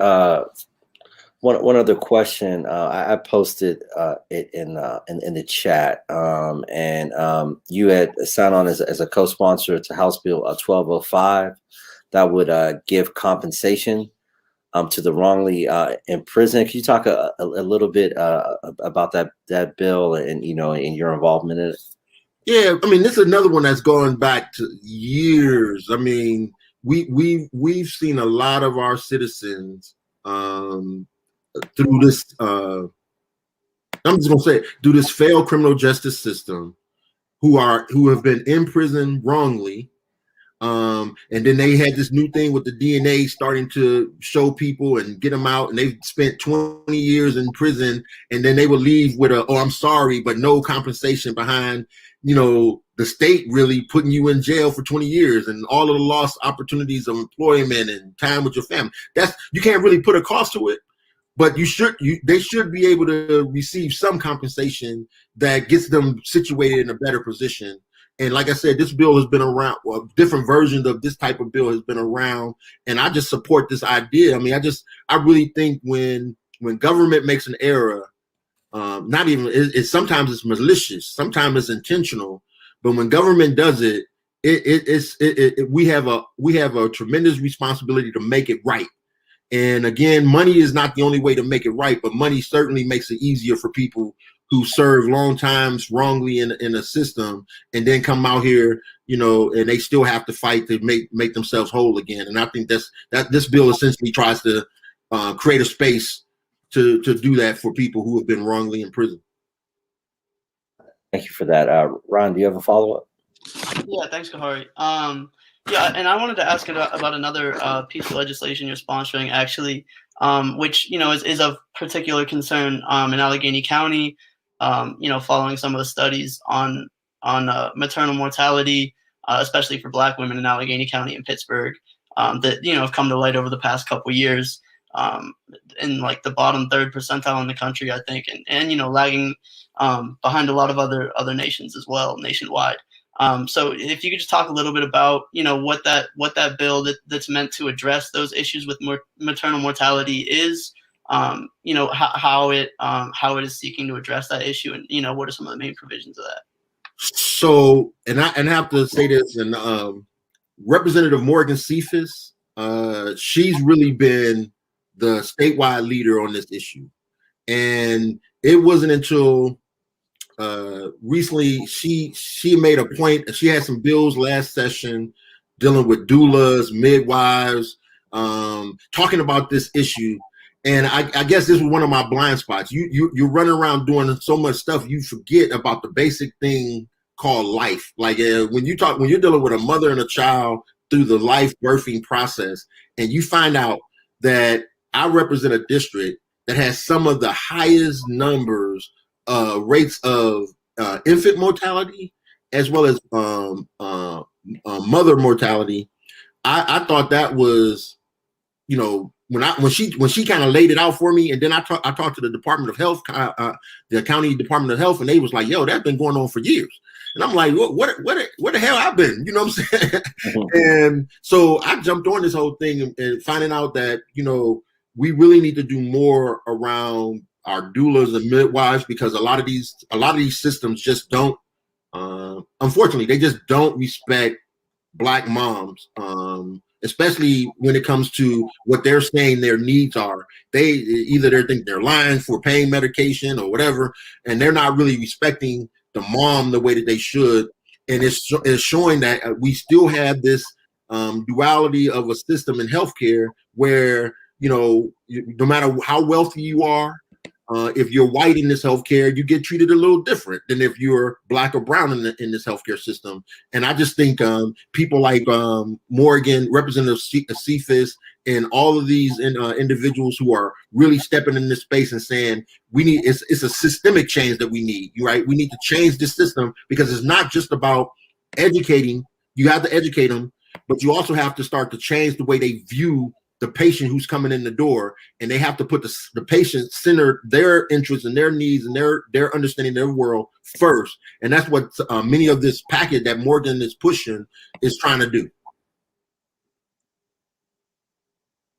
one other question. I posted it in the chat, and you had signed on as a co-sponsor to House Bill 1205 that would give compensation to the wrongly imprisoned. Can you talk a little bit about that bill and and your involvement in it? Yeah, I mean, this is another one that's going back to years. I mean, we've seen a lot of our citizens through this I'm just gonna say through this failed criminal justice system who have been in prison wrongly, And then they had this new thing with the DNA starting to show people and get them out, and they spent 20 years in prison, and then they would leave with a, oh, I'm sorry, but no compensation behind, the state really putting you in jail for 20 years and all of the lost opportunities of employment and time with your family. You can't really put a cost to it, but they should be able to receive some compensation that gets them situated in a better position. And like I said, this bill has been around, well, different versions of this type of bill has been around. And I just support this idea. I mean, I really think when government makes an error, not even, sometimes it's malicious, sometimes it's intentional, but when government does it, we have a tremendous responsibility to make it right. And again, money is not the only way to make it right, but money certainly makes it easier for people who serve long times wrongly in a system and then come out here, and they still have to fight to make themselves whole again. And I think that this bill essentially tries to create a space to do that for people who have been wrongly imprisoned. Thank you for that. Ron, do you have a follow-up? Yeah, thanks, Kahari. Yeah, and I wanted to ask about another piece of legislation you're sponsoring, actually, which is of particular concern in Allegheny County. Following some of the studies on maternal mortality, especially for Black women in Allegheny County and Pittsburgh, that have come to light over the past couple years, in like the bottom third percentile in the country, I think, and lagging behind a lot of other nations as well, nationwide. So if you could just talk a little bit about, what that bill that's meant to address those issues with maternal mortality is, how it is seeking to address that issue, and what are some of the main provisions of that? So, and I have to say this, and Representative Morgan Cephas, she's really been the statewide leader on this issue, and it wasn't until recently she made a point. She had some bills last session dealing with doulas, midwives, talking about this issue. And I guess this was one of my blind spots. You run around doing so much stuff, you forget about the basic thing called life. Like when you're dealing with a mother and a child through the life birthing process, and you find out that I represent a district that has some of the highest numbers, rates of infant mortality, as well as mother mortality. I thought that was, when she kind of laid it out for me, and then I talked to the Department of Health, the county Department of Health, and they was like, "Yo, that's been going on for years." And I'm like, "What the hell I've been?" You know what I'm saying? And so I jumped on this whole thing and finding out that we really need to do more around our doulas and midwives, because a lot of these systems just don't, unfortunately, they just don't respect Black moms, especially when it comes to what they're saying their needs are. They think they're lying for paying medication or whatever, and they're not really respecting the mom the way that they should. And it's showing that we still have this duality of a system in healthcare where, no matter how wealthy you are, if you're white in this healthcare, you get treated a little different than if you're Black or brown in this healthcare system. And I just think people like Morgan, Representative Cephas, and all of these individuals who are really stepping in this space and saying it's a systemic change that we need. Right? We need to change this system, because it's not just about educating. You have to educate them, but you also have to start to change the way they view the patient who's coming in the door, and they have to put the patient center, their interests and their needs and their understanding their world first. And that's what many of this packet that Morgan is pushing is trying to do.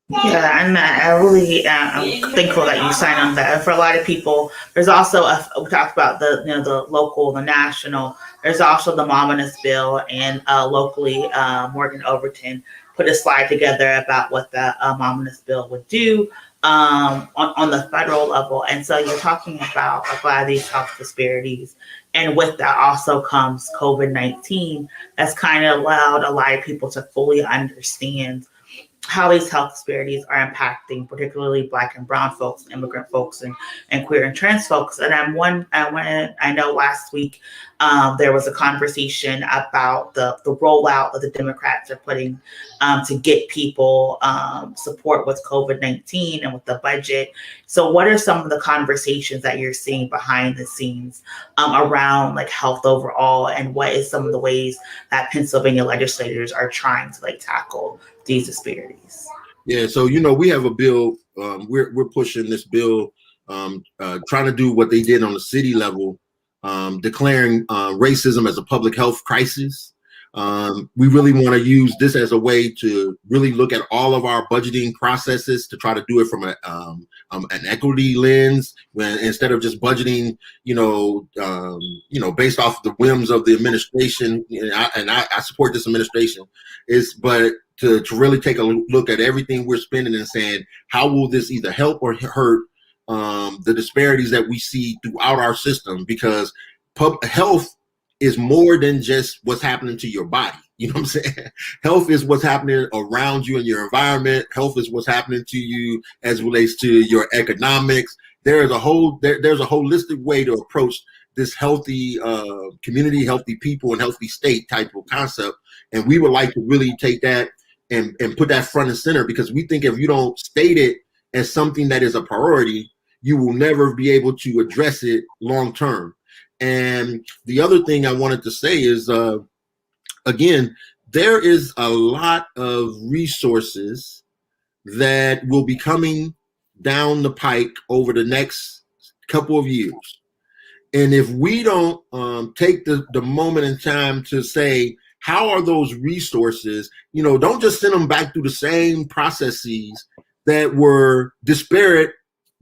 Yeah, and I really I'm thankful that you signed on that. And for a lot of people, there's also we talked about the local, the national. There's also the Mominous bill, and locally, Morgan Overton put a slide together about what the Mominous bill would do on the federal level. And so you're talking about a lot of these health disparities. And with that also comes COVID-19. That's kind of allowed a lot of people to fully understand how these health disparities are impacting particularly Black and brown folks, immigrant folks, and queer and trans folks. And I know last week there was a conversation about the rollout that the Democrats are putting to get people support with COVID-19 and with the budget. So what are some of the conversations that you're seeing behind the scenes around like health overall, and what is some of the ways that Pennsylvania legislators are trying to like tackle these disparities? Yeah, so we have a bill. We're pushing this bill, trying to do what they did on the city level, declaring racism as a public health crisis. We really want to use this as a way to really look at all of our budgeting processes to try to do it from an equity lens, when instead of just budgeting, based off the whims of the administration. I support this administration, but to really take a look at everything we're spending and saying, how will this either help or hurt the disparities that we see throughout our system? Because health is more than just what's happening to your body. You know what I'm saying? Health is what's happening around you in your environment. Health is what's happening to you as it relates to your economics. There's a holistic way to approach this healthy community, healthy people, and healthy state type of concept. And we would like to really take that and put that front and center, because we think if you don't state it as something that is a priority, you will never be able to address it long term. And the other thing I wanted to say is, again, there is a lot of resources that will be coming down the pike over the next couple of years. And if we don't take the moment in time to say, how are those resources, don't just send them back through the same processes that were disparate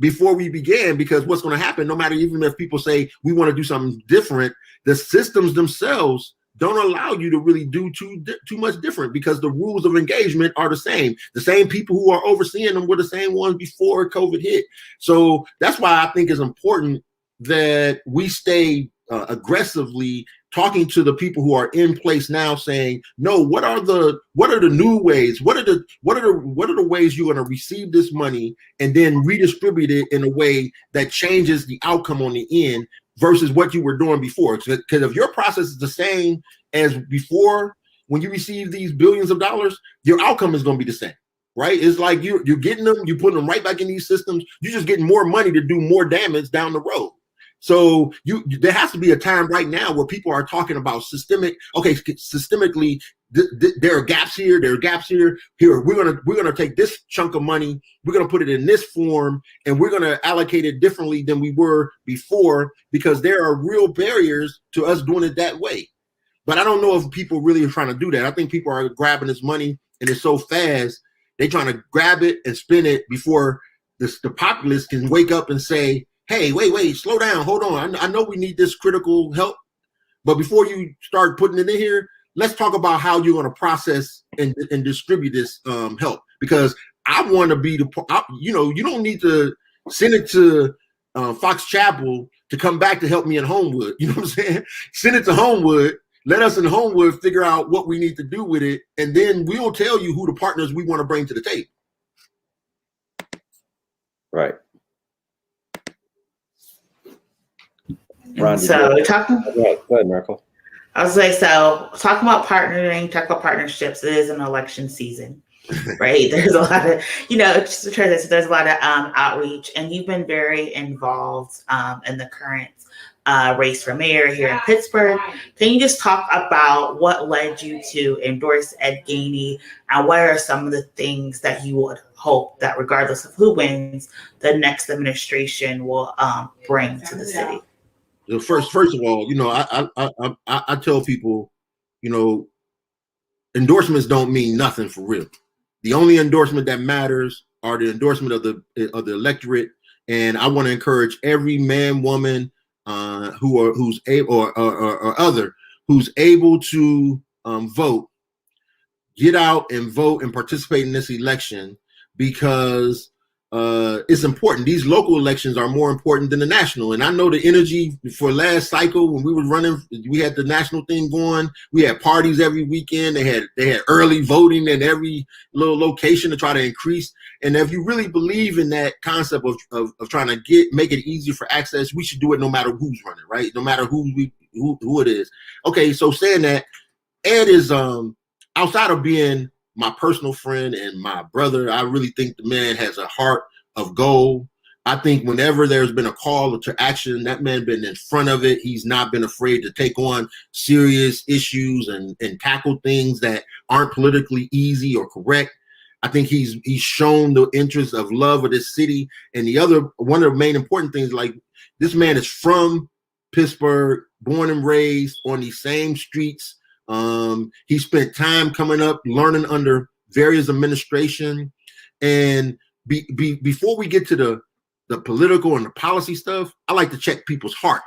before we began, because what's going to happen, no matter, even if people say we want to do something different, the systems themselves don't allow you to really do too much different, because the rules of engagement are the same. The same people who are overseeing them were the same ones before COVID hit. So that's why I think it's important that we stay aggressively talking to the people who are in place now, saying, no, what are the new ways? What are the ways you're going to receive this money and then redistribute it in a way that changes the outcome on the end versus what you were doing before? Because if your process is the same as before, when you receive these billions of dollars, your outcome is going to be the same, right? It's like you're getting them, you're putting them right back in these systems. You're just getting more money to do more damage down the road. So there has to be a time right now where people are talking about systemically, there are gaps here, there are gaps here. Here, we're gonna take this chunk of money, we're gonna put it in this form, and we're gonna allocate it differently than we were before, because there are real barriers to us doing it that way. But I don't know if people really are trying to do that. I think people are grabbing this money and it's so fast, they're trying to grab it and spend it before the populace can wake up and say, hey, wait, slow down, hold on. I know we need this critical help, but before you start putting it in here, let's talk about how you're going to process and distribute this help. Because I want to be you don't need to send it to Fox Chapel to come back to help me in Homewood. You know what I'm saying? Send it to Homewood. Let us in Homewood figure out what we need to do with it, and then we'll tell you who the partners we want to bring to the table. Right. Ron, go ahead, Miracle. I was like, so talk about partnerships. It is an election season, right? There's a lot of, there's a lot of outreach, and you've been very involved in the current race for mayor here in Pittsburgh. Can you just talk about what led you to endorse Ed Gainey, and what are some of the things that you would hope that, regardless of who wins, the next administration will bring to the city? First of all, I tell people, endorsements don't mean nothing for real. The only endorsement that matters are the endorsement of the electorate, and I want to encourage every man, woman, who's able or other who's able to vote, get out and vote and participate in this election, because it's important. These local elections are more important than the national. And I know the energy for last cycle, when we were running, we had the national thing going. We had parties every weekend. They had early voting in every little location to try to increase. And if you really believe in that concept of trying to make it easier for access, we should do it no matter who's running, right? No matter who who it is. Okay, so saying that, Ed is outside of being my personal friend and my brother, I really think the man has a heart of gold. I think whenever there's been a call to action, that man been in front of it. He's not been afraid to take on serious issues and tackle things that aren't politically easy or correct. I think he's shown the interest of love of this city. And one of the main important things, like, this man is from Pittsburgh, born and raised on these same streets. He spent time coming up, learning under various administration. And before we get to the political and the policy stuff, I like to check people's heart,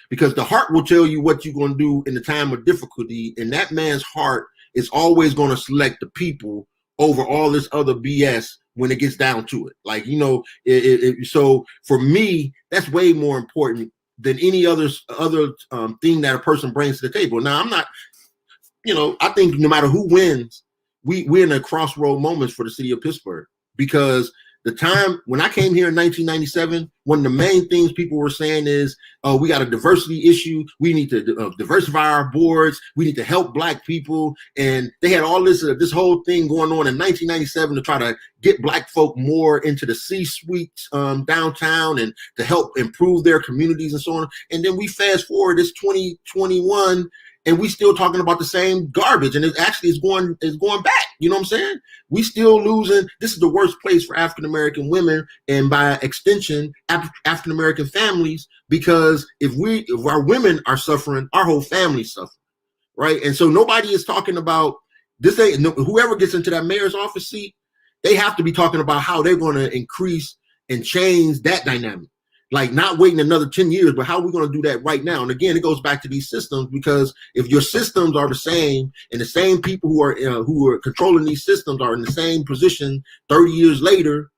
because the heart will tell you what you're going to do in the time of difficulty. And that man's heart is always going to select the people over all this other BS when it gets down to it. Like, so for me, that's way more important than any other thing that a person brings to the table. Now, I'm not, I think no matter who wins, we're in a crossroad moments for the city of Pittsburgh, because the time when I came here in 1997, one of the main things people were saying is, oh, we got a diversity issue. We need to diversify our boards. We need to help Black people. And they had all this whole thing going on in 1997 to try to get Black folk more into the C-suites downtown and to help improve their communities and so on. And then we fast forward, it's 2021, and we still talking about the same garbage, and it actually is going back. You know what I'm saying? We still losing. This is the worst place for African American women, and by extension, African American families, because if our women are suffering, our whole family suffering, right? And so nobody is talking about this. Whoever gets into that mayor's office seat, they have to be talking about how they're going to increase and change that dynamic. Like, not waiting another 10 years, but how are we going to do that right now? And again, it goes back to these systems, because if your systems are the same, and the same people who are controlling these systems are in the same position 30 years later,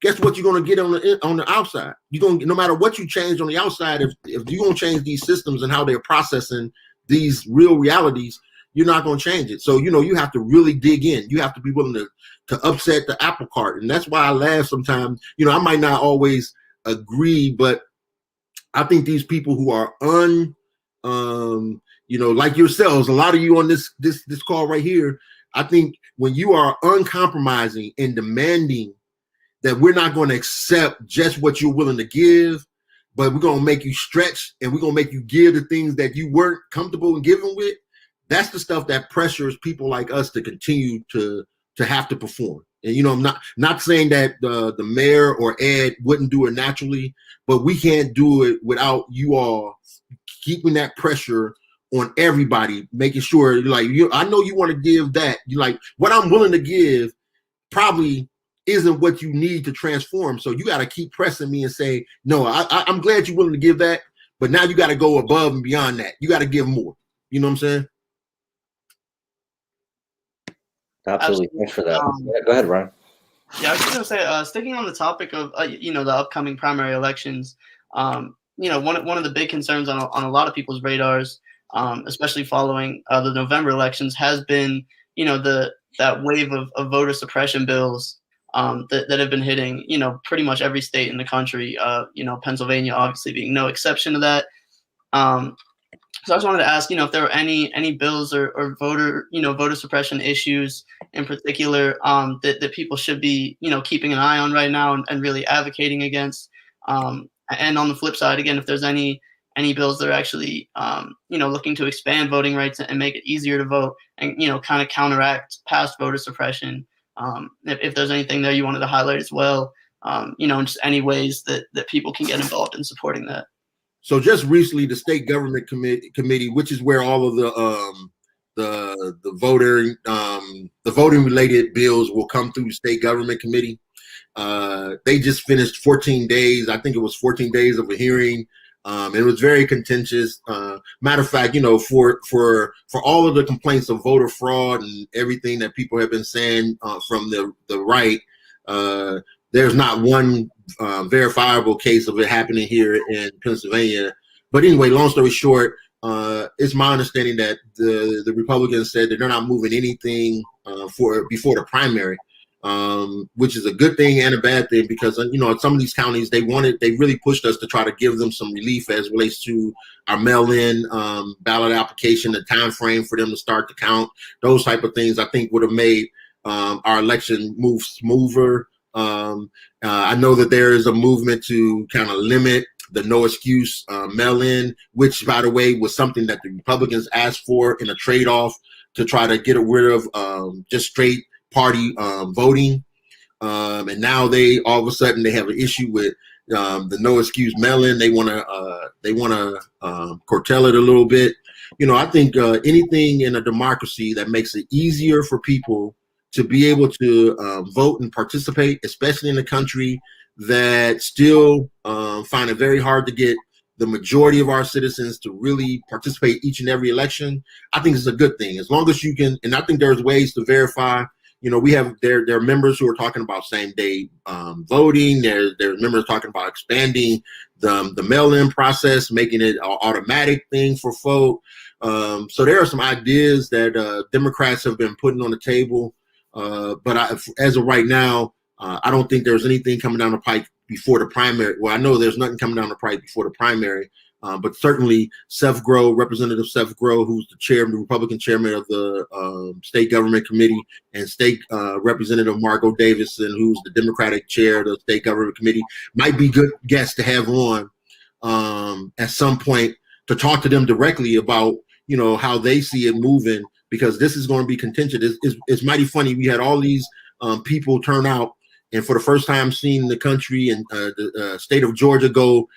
guess what you're going to get on the outside? No matter what you change on the outside, if you're going to change these systems and how they're processing these real realities, you're not going to change it. So, you have to really dig in. You have to be willing to upset the apple cart. And that's why I laugh sometimes. I might not always agree, but I think these people who are like yourselves, a lot of you on this call right here, I think when you are uncompromising and demanding that we're not going to accept just what you're willing to give, but we're going to make you stretch, and we're going to make you give the things that you weren't comfortable in giving with, that's the stuff that pressures people like us to continue to have to perform. And I'm not saying that the mayor or Ed wouldn't do it naturally, but we can't do it without you all keeping that pressure on everybody, making sure, like, I know you want to give that. You like, what I'm willing to give probably isn't what you need to transform. So you got to keep pressing me and say, no, I'm glad you're willing to give that, but now you got to go above and beyond that. You got to give more. You know what I'm saying? Absolutely. Thanks for that. Go ahead, Ryan. Yeah, I was just going to say, sticking on the topic of, the upcoming primary elections, one of the big concerns on a lot of people's radars, especially following the November elections, has been, that wave of voter suppression bills that have been hitting, pretty much every state in the country, Pennsylvania obviously being no exception to that. So I just wanted to ask, if there were any bills or voter suppression issues in particular that people should be, keeping an eye on right now and really advocating against. And on the flip side, again, if there's any bills that are actually, looking to expand voting rights and make it easier to vote and, kind of counteract past voter suppression. If there's anything there you wanted to highlight as well, and just any ways that people can get involved in supporting that. So just recently, the state government committee, which is where all of the voting related bills will come through the state government committee. They just finished 14 days. I think it was 14 days of a hearing. It was very contentious. Matter of fact, for all of the complaints of voter fraud and everything that people have been saying from the right, there's not one verifiable case of it happening here in Pennsylvania. But anyway, long story short, it's my understanding that the Republicans said that they're not moving anything before the primary. which is a good thing and a bad thing, because some of these counties, they really pushed us to try to give them some relief as relates to our mail-in ballot application, the time frame for them to start to count. Those type of things I think would have made our election move smoother. I know that there is a movement to kind of limit the no excuse mail-in, which, by the way, was something that the Republicans asked for in a trade-off to try to get rid of just straight party voting, and now they all of a sudden they have an issue with the no excuse mail-in. They want to curtail it a little bit. I think anything in a democracy that makes it easier for people to be able to vote and participate, especially in a country that still find it very hard to get the majority of our citizens to really participate each and every election, I think it's a good thing. As long as you can, and I think there's ways to verify. We have there are members who are talking about same day voting. There's members talking about expanding the mail-in process, making it an automatic thing for vote. So there are some ideas that Democrats have been putting on the table. But as of right now, I don't think there's anything coming down the pike before the primary. Well, I know there's nothing coming down the pike before the primary. But certainly Representative Seth Grow, who's the Republican chairman of the State Government Committee, and State Representative Margot Davison, who's the Democratic chair of the State Government Committee, might be good guests to have on at some point to talk to them directly about, how they see it moving, because this is going to be contentious. It's mighty funny. We had all these people turn out, and for the first time seeing the country and the state of Georgia go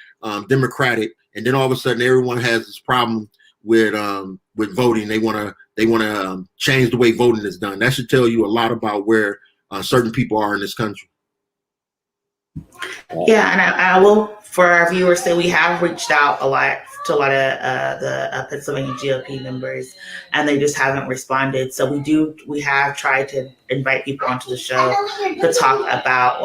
Democratic. And then all of a sudden, everyone has this problem with voting. They want to change the way voting is done. That should tell you a lot about where certain people are in this country. Yeah, and I will, for our viewers, say we have reached out to a lot of the Pennsylvania GOP members, and they just haven't responded. So we have tried to invite people onto the show to talk about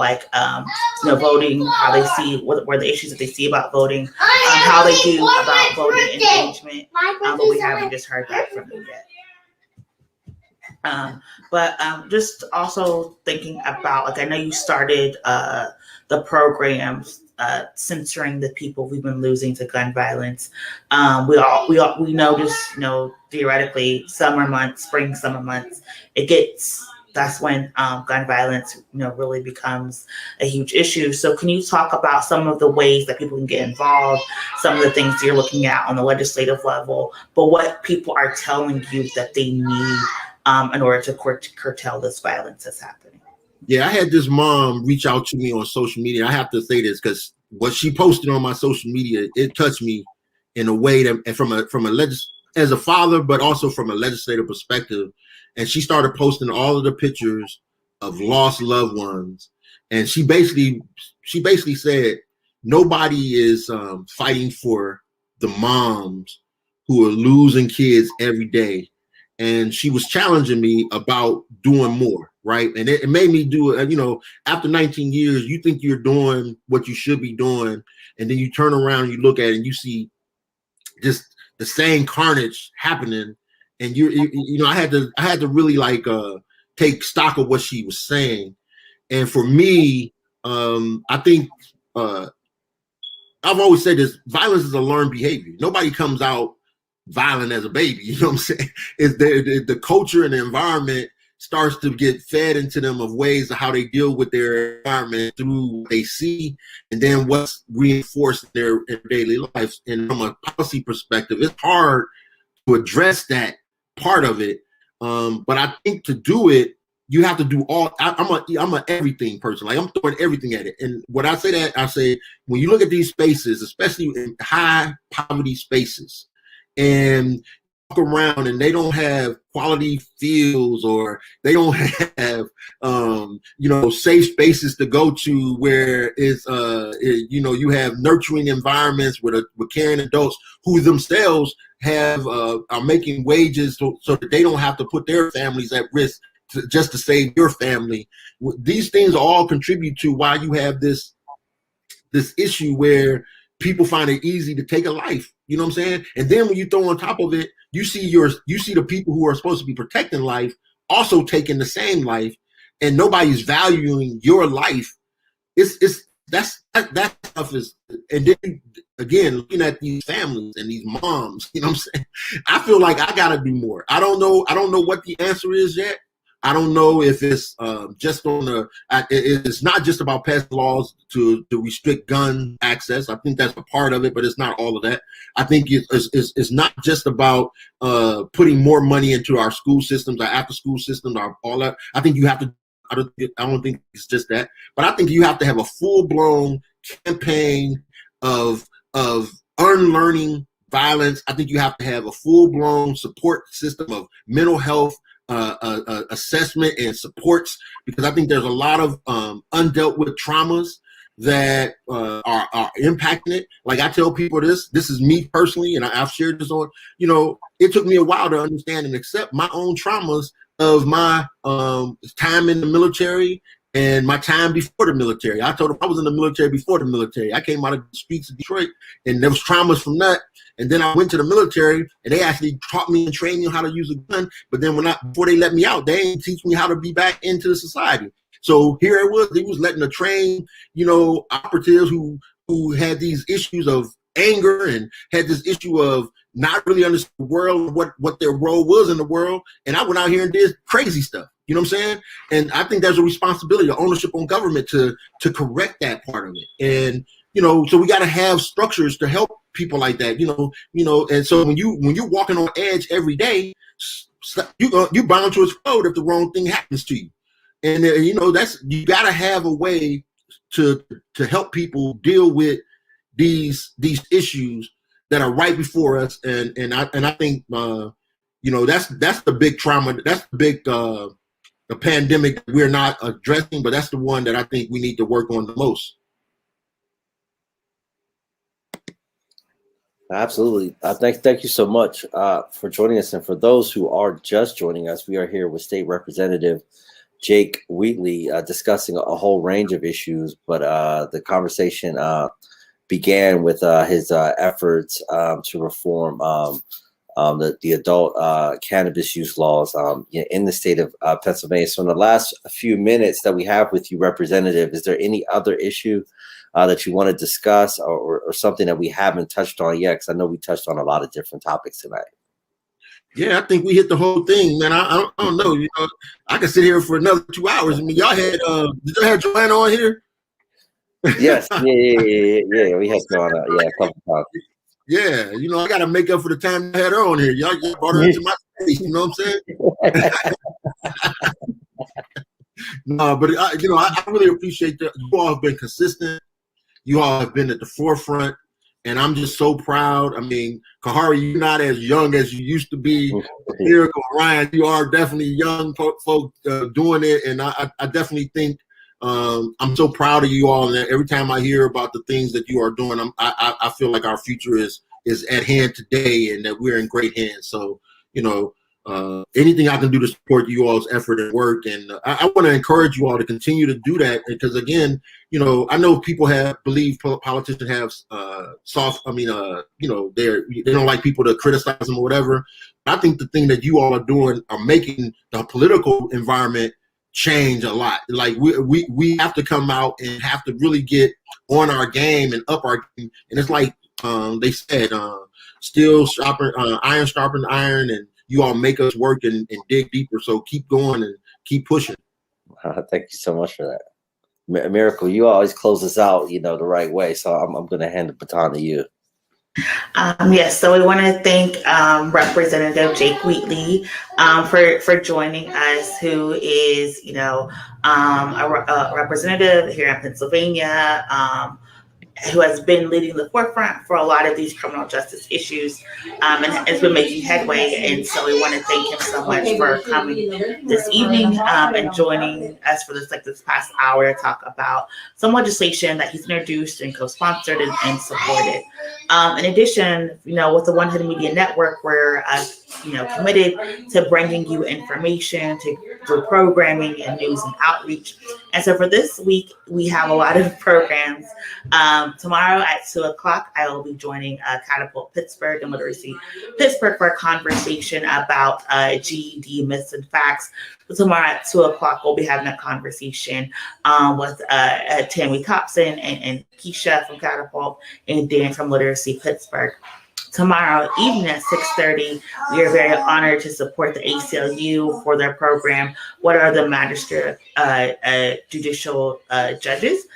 voting, how they see what the issues that they see about voting, how they do about voting engagement, but we haven't just heard back from them yet. But just also thinking about, I know you started the programs censoring the people we've been losing to gun violence. We notice, theoretically, summer months, spring, summer months, that's when gun violence, really becomes a huge issue. So can you talk about some of the ways that people can get involved, some of the things you're looking at on the legislative level, but what people are telling you that they need in order to curtail this violence that's happening? Yeah, I had this mom reach out to me on social media. I have to say this because what she posted on my social media, it touched me in a way that, as a father, but also from a legislative perspective. And she started posting all of the pictures of lost loved ones. And she basically said, nobody is fighting for the moms who are losing kids every day. And she was challenging me about doing more, right? And it made me do it. After 19 years, you think you're doing what you should be doing. And then you turn around, you look at it, and you see just the same carnage happening. And I had to really take stock of what she was saying. And for me, I think I've always said this: violence is a learned behavior. Nobody comes out violent as a baby. You know what I'm saying? It's the culture and the environment starts to get fed into them of ways of how they deal with their environment through what they see, and then what's reinforced in their daily lives. And from a policy perspective, it's hard to address that part of it. But I think to do it, you have to do all. I'm a everything person. I'm throwing everything at it. And when I say when you look at these spaces, especially in high poverty spaces, and walk around and they don't have quality fields, or they don't have safe spaces to go to where you have nurturing environments with caring adults who themselves are making wages so that they don't have to put their families at risk just to save your family. These things all contribute to why you have this issue where people find it easy to take a life. You know what I'm saying? And then when you throw on top of it, you see the people who are supposed to be protecting life also taking the same life. and nobody's valuing your life, that stuff is. And then again, looking at these families and these moms, you know what I'm saying? I feel like I got to do more. I don't know what the answer is yet. I don't know if it's just on the. It's not just about passing laws to restrict gun access. I think that's a part of it, but it's not all of that. I think it's not just about putting more money into our school systems, our after school systems, all that. I think you have to. I don't think it's just that, but I think you have to have a full blown campaign of unlearning violence. I think you have to have a full blown support system of mental health. Assessment and supports, because I think there's a lot of undealt with traumas that are impacting it. Like I tell people this is me personally, and I've shared this on, it took me a while to understand and accept my own traumas of my time in the military and my time before the military. I told them I was in the military before the military. I came out of the streets of Detroit, and there was traumas from that. And then I went to the military, and they actually taught me and trained me how to use a gun. But then before they let me out, they didn't teach me how to be back into the society. So here it was. They was letting the trained, operatives who had these issues of anger and had this issue of not really understanding the world, what their role was in the world. And I went out here and did crazy stuff. You know what I'm saying? And I think there's a responsibility, the ownership on government to correct that part of it. And, so we got to have structures to help people like that, and so when you're walking on edge every day, you're bound to explode if the wrong thing happens to you. And, you got to have a way to help people deal with these issues that are right before us. And I think, that's the big trauma. That's the big, the pandemic that we're not addressing, but that's the one that I think we need to work on the most. Absolutely. Thank you so much for joining us. And for those who are just joining us, we are here with State Representative Jake Wheatley discussing a whole range of issues. But the conversation began with his efforts to reform the adult cannabis use laws in the state of Pennsylvania. So in the last few minutes that we have with you, Representative, is there any other issue that you want to discuss or something that we haven't touched on yet? Because I know we touched on a lot of different topics tonight. Yeah, I think we hit the whole thing, man. I don't know. I could sit here for another 2 hours. I mean, y'all had did y'all have Joanna on here? Yes, yeah. We had Joanna, a couple times. Yeah, I got to make up for the time I had her on here. Y'all brought her into my space. You know what I'm saying? No, but I really appreciate that. You all have been consistent. You all have been at the forefront, and I'm just so proud. I mean, Kahari, you're not as young as you used to be. Miracle, Ryan, you are definitely young folk doing it, and I definitely think I'm so proud of you all. And every time I hear about the things that you are doing, I feel like our future is at hand today, and that we're in great hands. So, anything I can do to support you all's effort and work. And I want to encourage you all to continue to do that, because again, I know people believe politicians have they don't like people to criticize them or whatever. I think the thing that you all are doing are making the political environment change a lot. Like we have to come out and have to really get on our game and up our game. And it's like they said, steel sharpen, iron sharpen iron, and you all make us work and dig deeper. So keep going and keep pushing. Thank you so much for that. Miracle, you always close us out, the right way. So I'm going to hand the baton to you. Yes, so we want to thank Representative Jake Wheatley for joining us, who is, a representative here in Pennsylvania, who has been leading the forefront for a lot of these criminal justice issues, and has been making headway. And so we want to thank him so much for coming this evening and joining us for this past hour to talk about some legislation that he's introduced and co-sponsored and supported. In addition, with the One Hood Media Network, we're committed to bringing you information through programming and news and outreach. And so for this week, we have a lot of programs. Tomorrow at 2:00, I will be joining Catapult Pittsburgh and Literacy Pittsburgh for a conversation about GED myths and facts. So tomorrow at 2:00, we'll be having a conversation with Tammy Thompson and Keisha from Catapult and Dan from Literacy Pittsburgh. Tomorrow evening at 6:30, we are very honored to support the ACLU for their program, What Are the Magistrate Judicial Judges?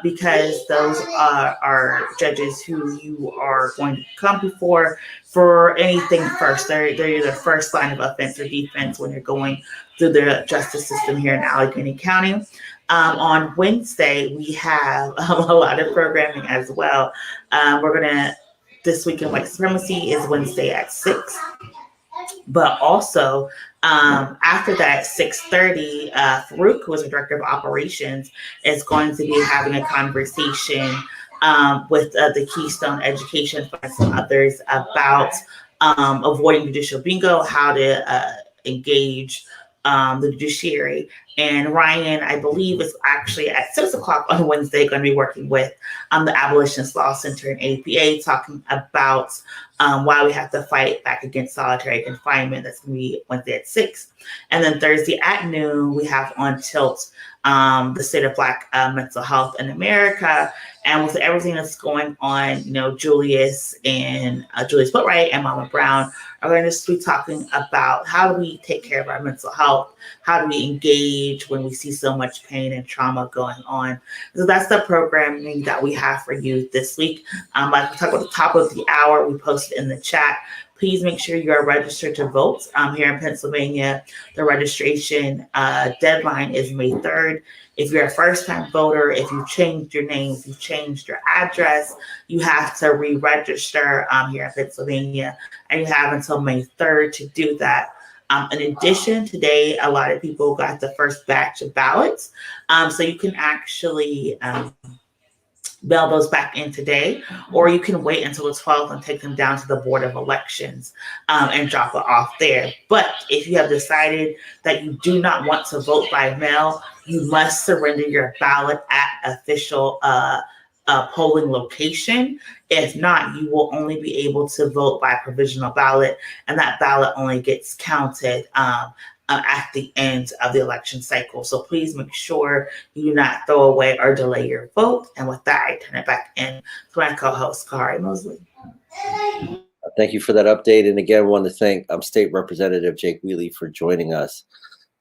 Because those are judges who you are going to come before for anything first. They're your first line of offense or defense when you're going through the justice system here in Allegheny County. On Wednesday, we have a lot of programming as well. This week in white supremacy is Wednesday at 6. But also after that, 6:30, Farouk, who is the director of operations, is going to be having a conversation with the Keystone Education Fund and some others about avoiding judicial bingo, how to engage the judiciary. And Ryan, I believe, is actually at 6:00 on Wednesday going to be working with the Abolitionist Law Center and APA, talking about why we have to fight back against solitary confinement. That's going to be Wednesday at 6. And then Thursday at noon, we have on tilt the state of Black mental health in America. And with everything that's going on, Julius Footwright and Mama Brown are going to be talking about how do we take care of our mental health? How do we engage when we see so much pain and trauma going on? So that's the programming that we have for you this week. Like we talked about at the top of the hour, we posted in the chat. Please make sure you are registered to vote. Here in Pennsylvania, the registration deadline is May 3rd. If you're a first-time voter, if you changed your name, if you changed your address, you have to re-register here in Pennsylvania, and you have until May 3rd to do that. In addition, today, a lot of people got the first batch of ballots, so you can actually mail those back in today, or you can wait until the 12th and take them down to the Board of Elections and drop it off there. But if you have decided that you do not want to vote by mail, you must surrender your ballot at official polling location. If not, you will only be able to vote by provisional ballot, and that ballot only gets counted at the end of the election cycle. So please make sure you do not throw away or delay your vote. And with that, I turn it back in to my co-host, Kahari Mosley. Thank you for that update. And again, I want to thank State Representative Jake Wheatley for joining us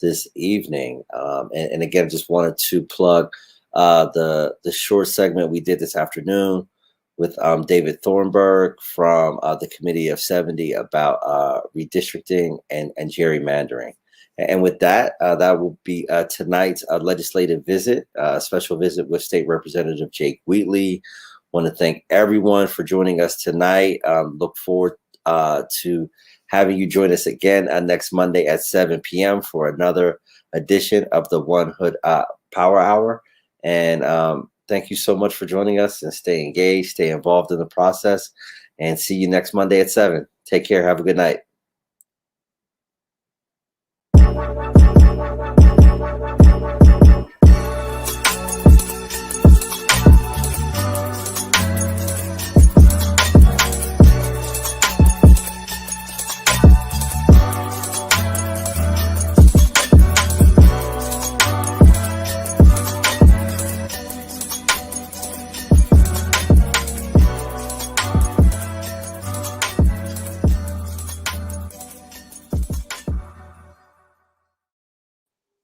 this evening. And again, just wanted to plug the short segment we did this afternoon with David Thornburg from the Committee of 70 about redistricting and gerrymandering. And with that, that will be tonight's legislative visit, a special visit with State Representative Jake Wheatley. Want to thank everyone for joining us tonight. Look forward to having you join us again next Monday at 7 p.m. for another edition of the One Hood Power Hour. And thank you so much for joining us, and stay engaged, stay involved in the process, and see you next Monday at 7. Take care. Have a good night.